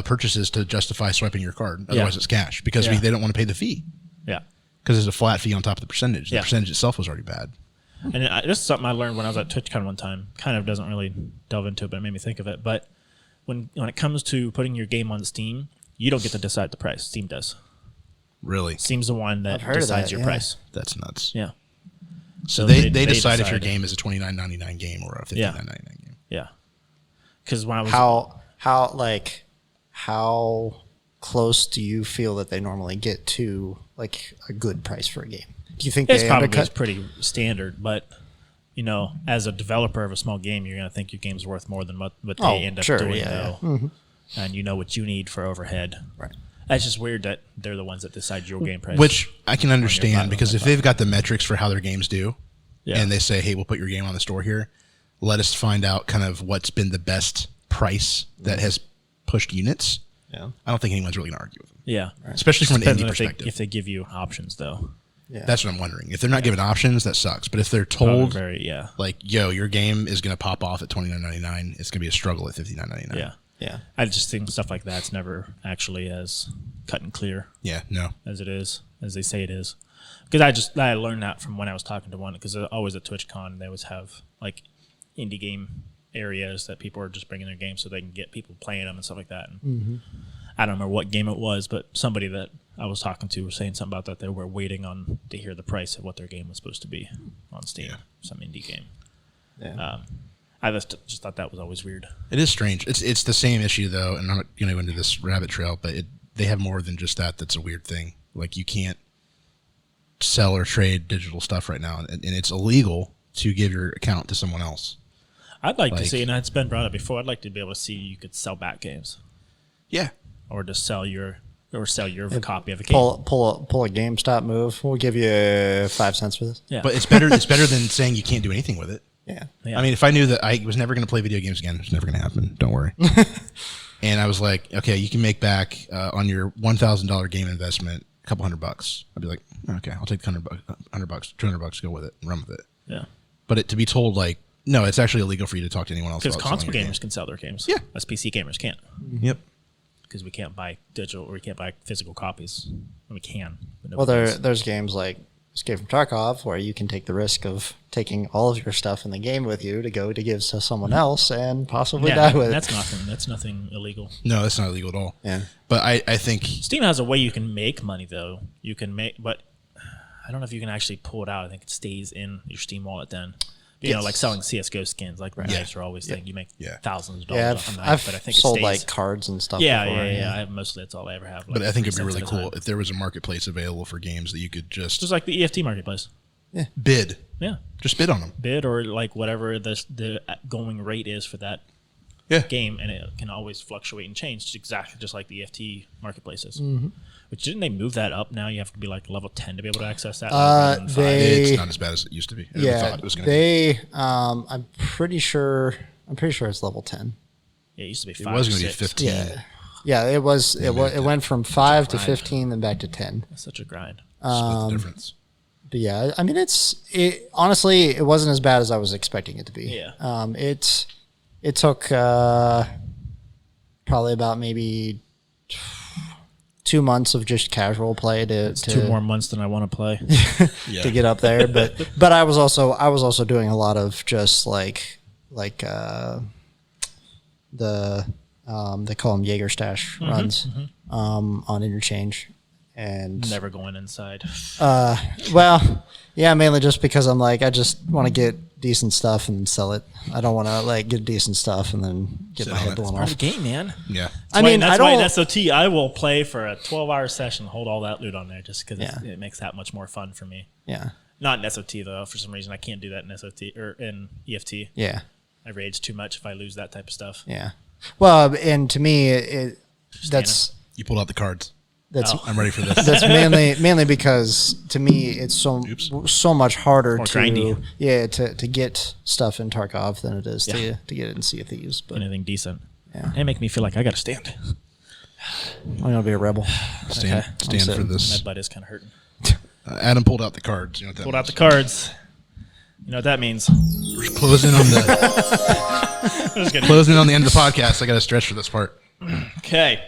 purchases to justify swiping your card. Otherwise, it's cash because Yeah. they don't want to pay the fee Yeah. because there's a flat fee on top of the percentage. The Yeah. percentage itself was already bad. And this is something I learned when I was at TwitchCon one time. Kind of doesn't really delve into it, but it made me think of it. But when it comes to putting your game on Steam, you don't get to decide the price. Steam does. Really, Steam's the one that heard of decides that, your yeah. price. that's nuts. Yeah. So they decide if decide your it. game is a $29.99 game or a $59.99 game. Yeah. Because when I was how close do you feel that they normally get to like a good price for a game? Do you think it's they probably undercut? pretty standard, but as a developer of a small game, you're going to think your game's worth more than what they Oh, end up sure, doing, yeah, though. And you know what you need for overhead. Right. That's just weird that they're the ones that decide your game price. Which I can understand platform, because if they've got the metrics for how their games do, Yeah. and they say, "Hey, we'll put your game on the store here," let us find out kind of what's been the best price that has pushed units. Yeah. I don't think anyone's really going to argue with them, yeah. especially from an Depends indie on perspective. if they give you options, though. Yeah. That's what I'm wondering. If they're not giving options, that sucks. But if they're told, like, yo, your game is going to pop off at $29.99, it's going to be a struggle at $59.99. Yeah. Yeah. I just think stuff like that's never actually as cut and clear. Yeah, no. As it is, as they say it is. Because I learned that from when I was talking to one, because always at TwitchCon, they always have, like, indie game areas that people are just bringing their games so they can get people playing them and stuff like that. And I don't remember what game it was, but somebody that I was talking to was saying something about that. They were waiting on to hear the price of what their game was supposed to be on Steam, some indie game. Yeah. I just thought that was always weird. It is strange. It's the same issue, though, and I'm not going to go into this rabbit trail, but they have more than just that that's a weird thing. Like, you can't sell or trade digital stuff right now, and it's illegal to give your account to someone else. I'd like to see, and it's been brought up before, I'd like to be able to see you could sell back games. Yeah. Or just sell your copy of a game. Pull a GameStop move. We'll give you 5 cents for this. Yeah. But it's better than saying you can't do anything with it. Yeah. Yeah. I mean, if I knew that I was never going to play video games again, it's never going to happen. Don't worry. And I was like, okay, you can make back on your $1,000 game investment a couple $100. I'd be like, okay, I'll take $100, $200, go with it and run with it. Yeah. But to be told, like, no, it's actually illegal for you to talk to anyone else. Because about console selling your gamers can sell their games. Yeah. Us PC gamers can't. Yep. Because we can't buy digital, or we can't buy physical copies. We can. But Well, nobody does. there's games like Escape from Tarkov where you can take the risk of taking all of your stuff in the game with you to go to give to someone else and possibly die with it. That's nothing illegal. No, that's not illegal at all. Yeah. But I think Steam has a way you can make money, though. You can make, but I don't know if you can actually pull it out. I think it stays in your Steam wallet then. You know, like selling CSGO skins, like knives are always thing. You make thousands of dollars Yeah, off a knife, I've but I think sold it stays. like cards and stuff. Yeah, before, yeah. Mostly that's all I ever have. But I think it'd be 3 really cents at a cool time. if there was a marketplace available for games that you could just like the EFT marketplace. bid. Yeah, Just bid on them. bid or like whatever the going rate is for that game, and it can always fluctuate and change exactly just like the EFT marketplaces. Which didn't they move that up? Now you have to be like level 10 to be able to access that. rather than 5? They- It's not as bad as it used to be. I Yeah, thought it was going to be. I'm pretty sure it's level 10. Yeah, it used to be It 5. was going to be 6. 15. Yeah, it was. It went from 5 to grind. 15, then back to 10. That's such a grind. Split the difference. But yeah, I mean, honestly, it wasn't as bad as I was expecting it to be. Yeah. It took probably about maybe 2 months of just casual play to 2 more months than I want to play. to get up there. But I was also doing a lot of just like the they call them Jaeger stash runs on interchange. And Never going inside. well, yeah, mainly just because I'm like, I just want to get decent stuff and sell it. I don't want to like get decent stuff and then get Sit my on head it. blown Part off. of the game, man. Yeah. I mean, that's I why don't. in SOT I will play for a 12-hour session, hold all that loot on there, just because Yeah. it makes that much more fun for me. Yeah, Not in SOT though. For some reason, I can't do that in SOT or in EFT. yeah, I rage too much if I lose that type of stuff. yeah. Well, and to me, that's You pulled out the cards. that's I'm ready for this. that's mainly because to me it's so much harder More to grindy. to get stuff in Tarkov than it is Yeah. to get it in Sea of Thieves. But Anything decent. Yeah. They make me feel like I got to stand. I'm gonna be a rebel. Stand for sitting. My this. butt is kind of hurting. Adam pulled out the cards. You know what that Pulled out the means. cards. You know what that means? We're closing on the I'm just kidding. closing on the end of the podcast. I got to stretch for this part. Okay.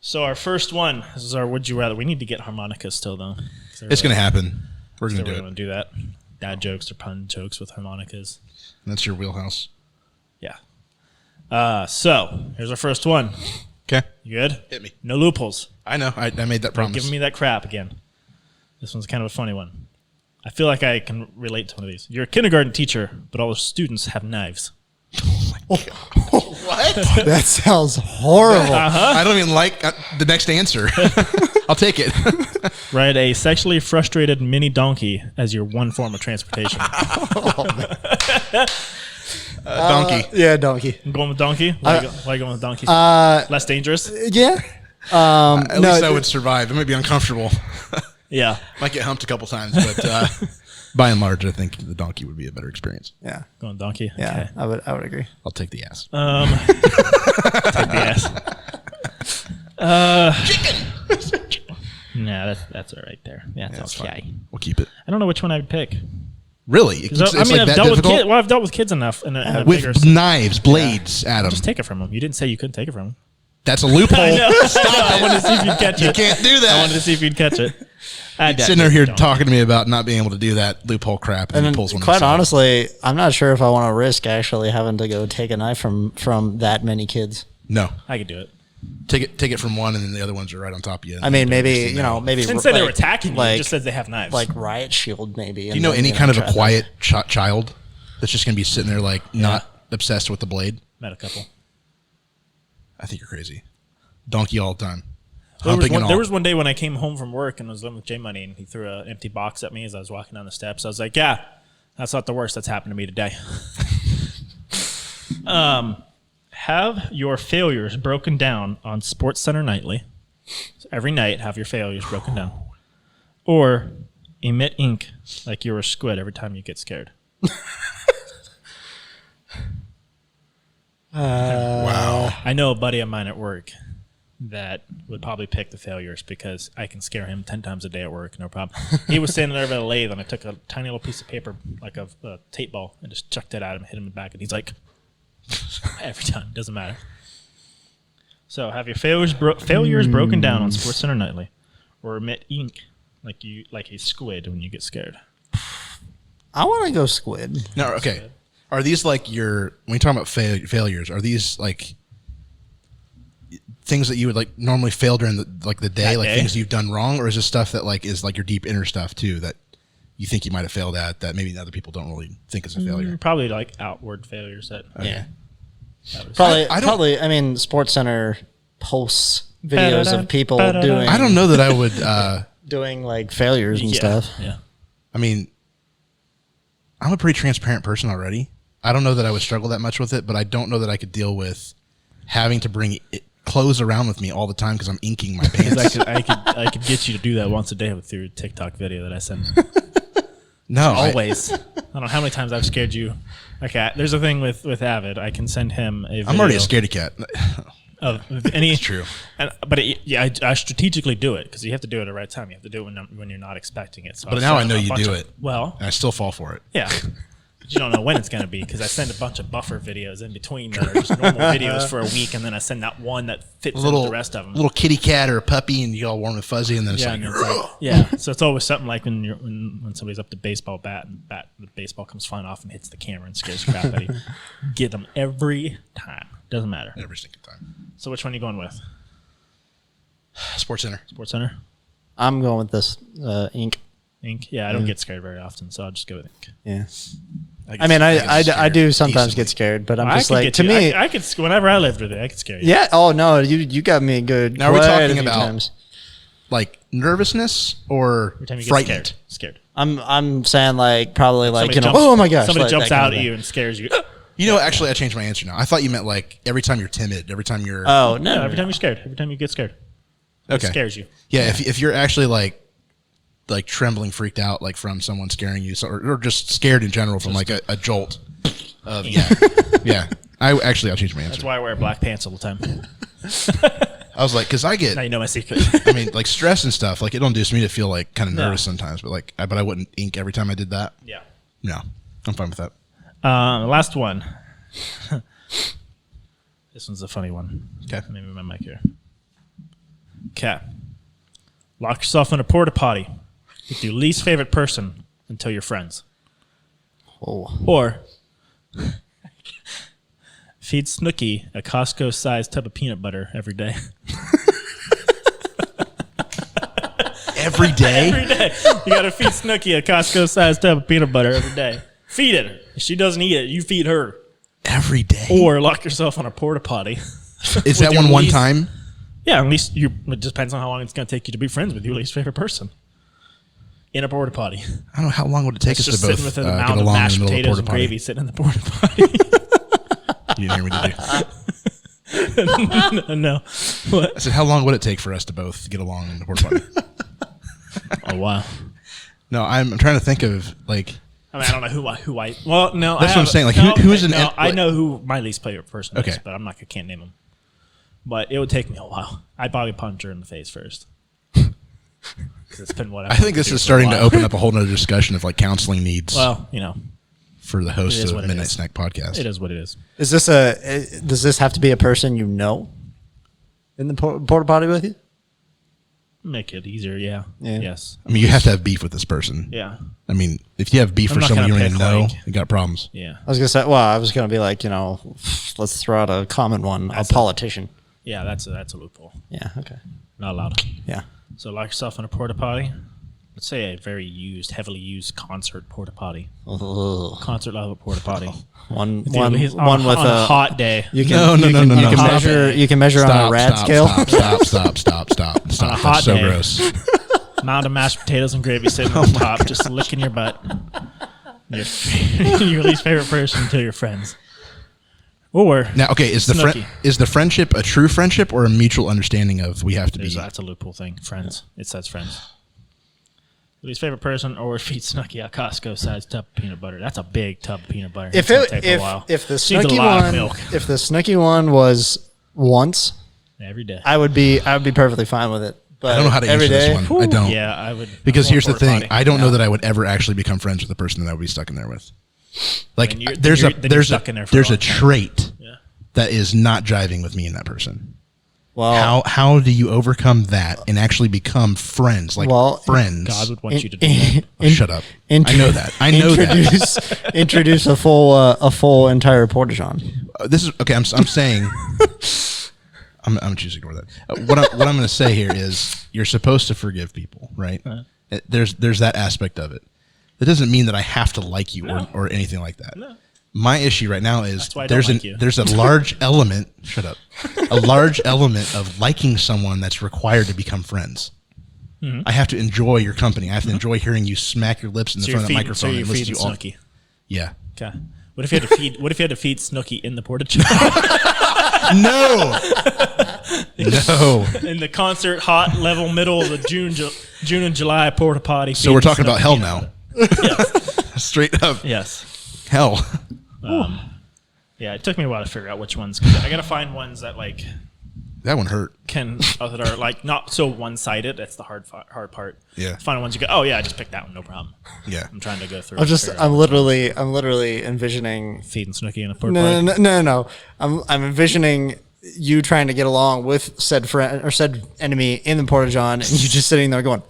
So our first one, this is our Would You Rather. We need to get harmonicas still, though. It's going to happen. We're going to We're do going it. to do that. Dad jokes or pun jokes with harmonicas. That's your wheelhouse. Yeah. So here's our first one. Okay. You good? Hit me. No loopholes. I know. I made that You're promise. giving me that crap again. This one's kind of a funny one. I feel like I can relate to one of these. You're a kindergarten teacher, but all the students have knives. That sounds horrible. I don't even like the next answer. I'll take it. Ride a sexually frustrated mini donkey as your one form of transportation. Donkey. Yeah, donkey. I'm going with donkey. Why are you going with donkey? Less dangerous? Yeah. At least I would survive. It might be uncomfortable. Yeah. Might get humped a couple times, but by and large, I think the donkey would be a better experience. Yeah. Going donkey? Yeah. Okay. I would agree. I'll take the ass. Take the ass. Chicken. Nah, that's all right there. Yeah, that's okay. Fine. We'll keep it. I don't know which one I'd pick. Really? It's I've like that dealt with difficult? kids. Well, I've dealt with kids enough. With knives, blades, Adam. Just take it from them. You didn't say you couldn't take it from them. That's a loophole. I wanted to see if you'd catch it. You can't do that. I wanted to see if you'd catch it. Sitting there here talking to me about not being able to do that loophole crap, and he pulls one. Quite honestly, I'm not sure if I want to risk actually having to go take a knife from that many kids. No, I could do it. Take it from one, and then the other ones are right on top of you. I mean, maybe maybe. Didn't say they were attacking you. It just says they have knives. Like riot shield, maybe. Do you know any kind of a quiet child that's just gonna be sitting there like not obsessed with the blade? Met a couple. I think you're crazy. Donkey all the time. There was one day when I came home from work and was living with J Money, and he threw an empty box at me as I was walking down the steps. I was like, "Yeah, that's not the worst that's happened to me today." Have your failures broken down on SportsCenter Nightly. So every night, have your failures broken down, or emit ink like you're a squid every time you get scared. Wow. I know a buddy of mine at work that would probably pick the failures because I can scare him 10 times a day at work, no problem. He was standing there by the lathe, and I took a tiny little piece of paper, like a tape ball, and just chucked it at him, hit him in the back, and he's like, every time, doesn't matter. So have your failures broken down on SportsCenter Nightly, or emit ink like a squid when you get scared. I want to go squid. No, okay. Are these like when you talk about failures? Are these like things that you would like normally fail during the day, like things you've done wrong, or is this stuff that like is like your deep inner stuff too that you think you might have failed at that maybe other people don't really think is a failure? Probably like outward failures that. Okay. Yeah. Probably. I mean, SportsCenter posts videos of people doing. I don't know that I would doing like failures and stuff. Yeah. I mean, I'm a pretty transparent person already. I don't know that I would struggle that much with it, but I don't know that I could deal with having to bring clothes around with me all the time because I'm inking my pants. I could get you to do that once a day through a TikTok video that I send. No, always. I don't know how many times I've scared you. Okay, there's a thing with Avid. I can send him a video. I'm already a scaredy cat. Of any, it's true. But I strategically do it because you have to do it at the right time. You have to do it when you're not expecting it. So but now I know you do it. Well, and I still fall for it. Yeah. But you don't know when it's going to be because I send a bunch of buffer videos in between that are just normal videos for a week, and then I send that one that fits in with the rest of them. Little kitty cat or a puppy, and you all warm and fuzzy, and then it's yeah. So it's always something like when somebody's up to baseball bat and the baseball comes flying off and hits the camera and scares the crap out of you. Get them every time. Doesn't matter. Every single time. So which one are you going with? SportsCenter. I'm going with this ink. Ink? Yeah, I don't get scared very often, so I'll just go with ink. Yeah. I do sometimes get scared, but I'm just like, to me, I could whenever I lived with it, I could scare you. Yeah. Oh no, you got me good. Now we're talking about like nervousness or frightened. Scared. I'm saying like probably like somebody oh my gosh, somebody like, jumps out at you and scares you. You know, actually, I changed my answer now. I thought you meant like every time you're timid, every time you're. Oh no, every time you're scared, every time you get scared. It scares you. Yeah, if you're actually like trembling, freaked out, like from someone scaring you, or just scared in general from like a jolt. Yeah. I'll change my answer. That's why I wear black pants all the time. I was like, because I get. Now you know my secret. I mean, like stress and stuff. Like it don't do me to feel like kind of nervous sometimes, but I wouldn't ink every time I did that. Yeah. No, I'm fine with that. Last one. This one's a funny one. Okay. Maybe my mic here. Okay. Lock yourself in a porta potty with your least favorite person until you're friends. Oh. Or feed Snooki a Costco-sized tub of peanut butter every day. Every day? Every day. You got to feed Snooki a Costco-sized tub of peanut butter every day. Feed it. If she doesn't eat it, you feed her. Every day? Or lock yourself on a porta potty. Is that one time? Yeah, at least it just depends on how long it's going to take you to be friends with your least favorite person. In a porta potty. I don't know how long would it take us to both sitting with an amount of mashed potatoes and gravy sitting in the porta potty. You didn't hear me, did you? No. What? I said, how long would it take for us to both get along in the porta potty? Oh wow. No, I'm trying to think of like. I mean, I don't know who I. Well, no. That's what I'm saying. Like, who's an? No, I know who my least favorite person is, but I can't name him. But it would take me a while. I'd probably punch her in the face first. It's been what I think this is starting to open up a whole nother discussion of like counseling needs. Well, for the host of the Midnight is. Snack podcast. It is what it is. Does this have to be a person you know in the porta potty with you? Make it easier, yeah. Yes. I mean, you have to have beef with this person. Yeah. I mean, if you have beef for not someone you gonna don't even pick, know, like- you got problems. Yeah. I was gonna say. Well, I was gonna be like, let's throw out a common one. A politician. Yeah, that's a loophole. Yeah. Okay. Not allowed. Yeah. So lock yourself in a porta potty. Let's say a very heavily used concert porta potty. Ugh. Concert level porta potty. One Dude, with on a hot day. You No. can Stop measure. it. You can measure on a rad scale. Stop. On a hot That's so day. gross. Mound of mashed potatoes and gravy sitting on top, just licking your butt. Your least favorite person to your friends. Or Now, okay, is Snooki. the friendship a true friendship or a mutual understanding of we have to be? that's a loophole thing. Friends. It says friends. Least favorite person or feed Snooki a Costco sized tub of peanut butter. That's a big tub of peanut butter. If It's gonna take a while. if the Needs a Snooki lot of one milk. if the Snooki one was once, Every day. I would be perfectly fine with it. But I don't know how to every answer day, this one. I don't. Yeah, I would. Because I'm here's the going porta thing: potty. I don't know that I would ever actually become friends with the person that I would be stuck in there with. Like, Then you're there's stuck in there for a a long time. trait Yeah. that is not jiving with me and that person. Well, How do you overcome that and actually become friends? Like friends. God would want you to do that. Oh, shut up. I know that. I know that. introduce a full entire porta-john. This is okay. I'm saying. I'm choosing to ignore that. What I'm going to say here is you're supposed to forgive people, right? There's that aspect of it. That doesn't mean that I have to like you or anything like that. No. My issue right now is That's why I don't like you. there's a large element. Shut up. A large element of liking someone that's required to become friends. Mm-hmm. I have to enjoy your company. I have to enjoy hearing you smack your lips in the So front of the you're microphone feeding and listen to you all. Snooki. Yeah. Okay. What if you had to feed? What if you had to feed Snooki in the porta john No. No. in the concert hot level middle of the June and July porta potty? So we're talking feeding about hell Snooki? now. Yes. Straight up. Yes. Hell. Yeah. It took me a while to figure out which ones. 'Cause I gotta find ones that like That one hurt. that are like not so one sided. That's the hard part. Yeah. Find ones you go. Oh yeah, I just picked that one. No problem. Yeah. I'm trying to go through. I'm literally envisioning. feeding Snooki in a porta potty. No. I'm envisioning you trying to get along with said friend or said enemy in the porta-john, and you just sitting there going.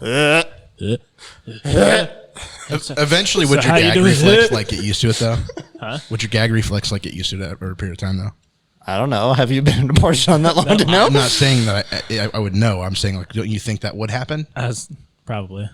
Eventually, would So your how you gag doing? reflex like get used to it though? Huh? Would your gag reflex like get used to it over a period of time though? I don't know. Have you been in a porta-john that long to know? I'm not saying that I would know. I'm saying like, don't you think that would happen? As probably.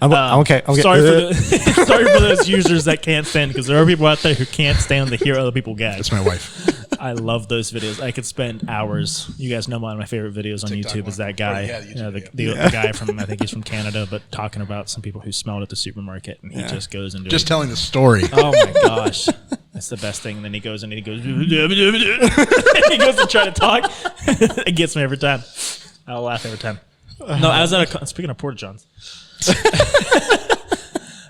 I'm okay. Sorry sorry for those users that can't stand, because there are people out there who can't stand to hear other people gag. That's my wife. I love those videos. I could spend hours. You guys know one of my favorite videos on TikTok YouTube one. is that Oh, guy, yeah, the YouTube the guy from, I think he's from Canada, but talking about some people who smelled at the supermarket, and he just goes into Just telling the story. Oh my gosh, that's the best thing. And then he goes and he goes, and he goes to try to talk. It gets me every time. I'll laugh every time. No, I was at speaking of porta johns.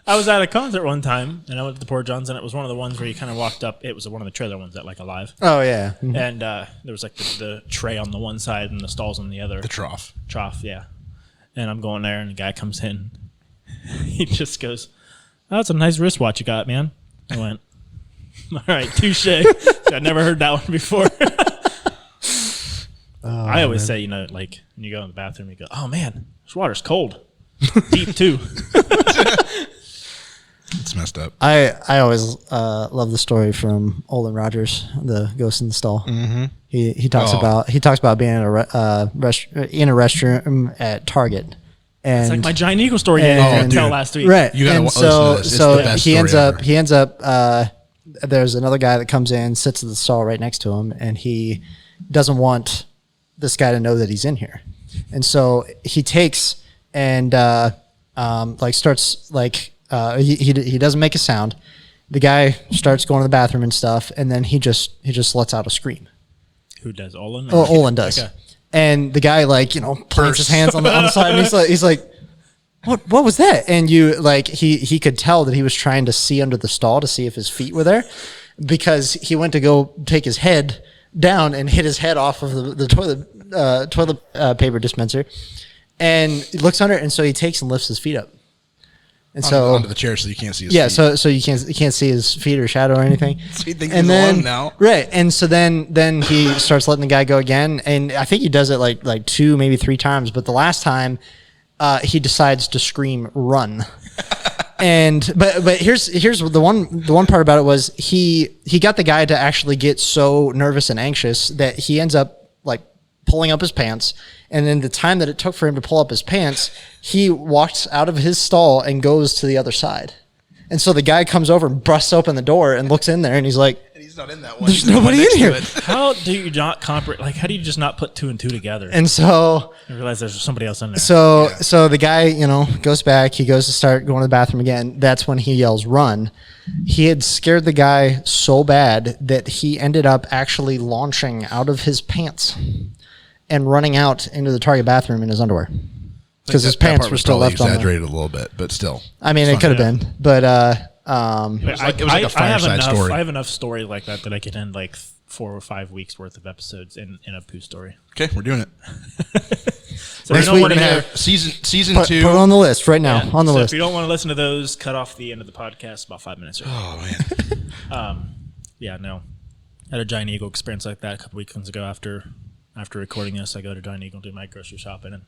I was at a concert one time, and I went to the porta johns, and it was one of the ones where you kind of walked up. It was one of the trailer ones at like Alive, Oh yeah. and there was like the tray on the one side and the stalls on the other. The trough. Yeah. And I'm going there, and the guy comes in. He just goes, "Oh, that's a nice wristwatch you got, man." I went, "All right, touche." I'd never heard that one before. I always say, like when you go in the bathroom, you go, "Oh man, this water's cold, deep too." It's messed up. I always love the story from Olin Rogers, the Ghost in the Stall. Mm-hmm. He talks about being in a restroom at Target, and It's like my giant eagle story you didn't tell last week. right? You gotta and listen to this. It's the best he ends story up ever. he ends up. There's another guy that comes in, sits at the stall right next to him, and he doesn't want this guy to know that he's in here, and so he takes and starts like. He doesn't make a sound. The guy starts going to the bathroom and stuff, and then he just lets out a scream. Who does Olin? Oh, Olin does. Okay. And the guy plants his hands on the side, and he's like, what was that? And you he could tell that he was trying to see under the stall to see if his feet were there, because he went to go take his head down and hit his head off of the toilet toilet paper dispenser, and he looks under it, and so he takes and lifts his feet up. And so onto the chair so you can't see his yeah, feet. so you can't see his feet or shadow or anything. So he thinks and he's then alone now. right, and so then he starts letting the guy go again, and I think he does it like 2 maybe 3 times, but the last time he decides to scream run. And but here's the one part about it was he got the guy to actually get so nervous and anxious that he ends up like pulling up his pants, and then the time that it took for him to pull up his pants, he walks out of his stall and goes to the other side. And so the guy comes over and busts open the door and looks in there, and he's like, And he's not in that one. there's nobody in here. How do you not comprehend? Like, how do you just not put 2 and 2 together And so and realize there's somebody else in there? So the guy, goes back. He goes to start going to the bathroom again. That's when he yells, "Run!" He had scared the guy so bad that he ended up actually launching out of his pants and running out into the Target bathroom in his underwear because his pants were still left on. Exaggerated a little bit, but still. I mean, it could have been, but It was like a fireside story. I have enough story like that I could end like 4 or 5 weeks worth of episodes in a poo story. Okay, we're doing it. So Next if you don't week want to We're gonna hear, have season put 2. it on the list right now. yeah, On the so list. if you don't want to listen to those, cut off the end of the podcast about 5 minutes. Oh man. Yeah, no. I had a Giant Eagle experience like that a couple weekends ago. After recording this, I go to Giant Eagle and do my grocery shopping, and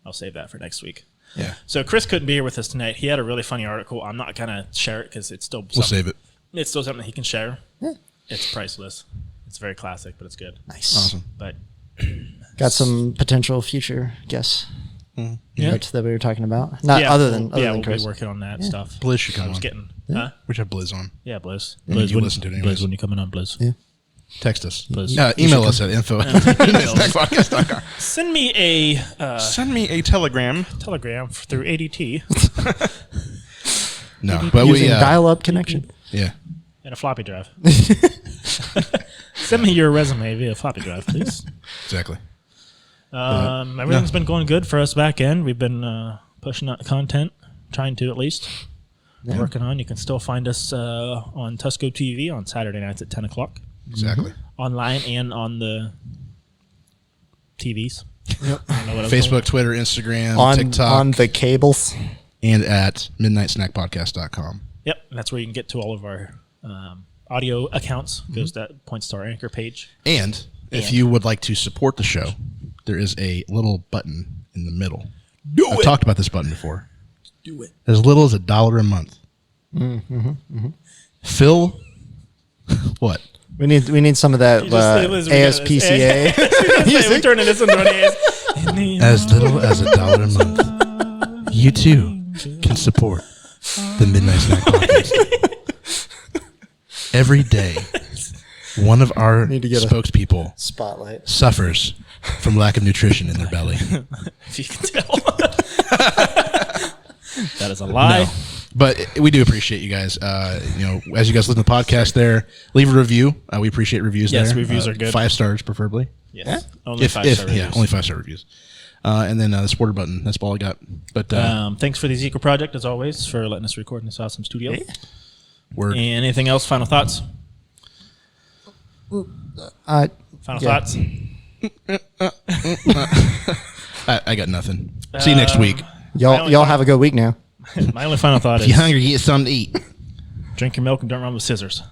I'll save that for next week. Yeah. So Chris couldn't be here with us tonight. He had a really funny article. I'm not gonna share it because it's still We'll save it. It's still something he can share. Yeah. It's priceless. It's very classic, but it's good. Nice. Awesome. But Got some potential future guests. yeah, That we were talking about. Not other than we'll Chris. be working on that stuff. Blizz should come I was on. getting, huh? We should have Blizz on. Yeah, Blizz. you Blizz, when, listen to it anyways. Blizz when you coming on, Blizz. Yeah. Text us. Blizz. Email us at info@snackpodcast.com. Send me a Send me a telegram. telegram through ADT No, but Using we dial-up connection. yeah. and a floppy drive. Send me your resume via floppy drive, please. Exactly. Everything's been going good for us back end. We've been pushing out content, trying to at least. We're working on. You can still find us on Tusco TV on Saturday nights at 10 o'clock. Exactly. Online and on the TVs. Yep. I don't know what else Facebook, Twitter, Instagram, On TikTok, the cables. and at midnightsnackpodcast.com. Yep, and that's where you can get to all of our audio accounts. Goes that points to our anchor page. And if you would like to support the show, there is a little button in the middle. I've talked about this button before. Do it. As little as $1 a month. Phil, what? We need some of that ASPCA. We turning this into an AS. As little as $1 a month. You too can support the Midnight Snack Podcast. Every day, one of our Need to get a spokespeople Spotlight. suffers from lack of nutrition in their belly. If you can tell. That is a lie. No. But we do appreciate you guys. As you guys listen to the podcast there, leave a review. We appreciate reviews there. Yes, reviews are good. 5 stars, preferably. Yes. Only 5-star reviews. Only 5-star reviews. And then the supporter button. That's all I got. But Thanks for the Zika Project, as always, for letting us record in this awesome studio. we're Anything else? Final thoughts? Final thoughts? I got nothing. See you next week. Y'all have a good week now. My only final thought If you're is hungry, get something to eat. drink your milk and don't run with scissors.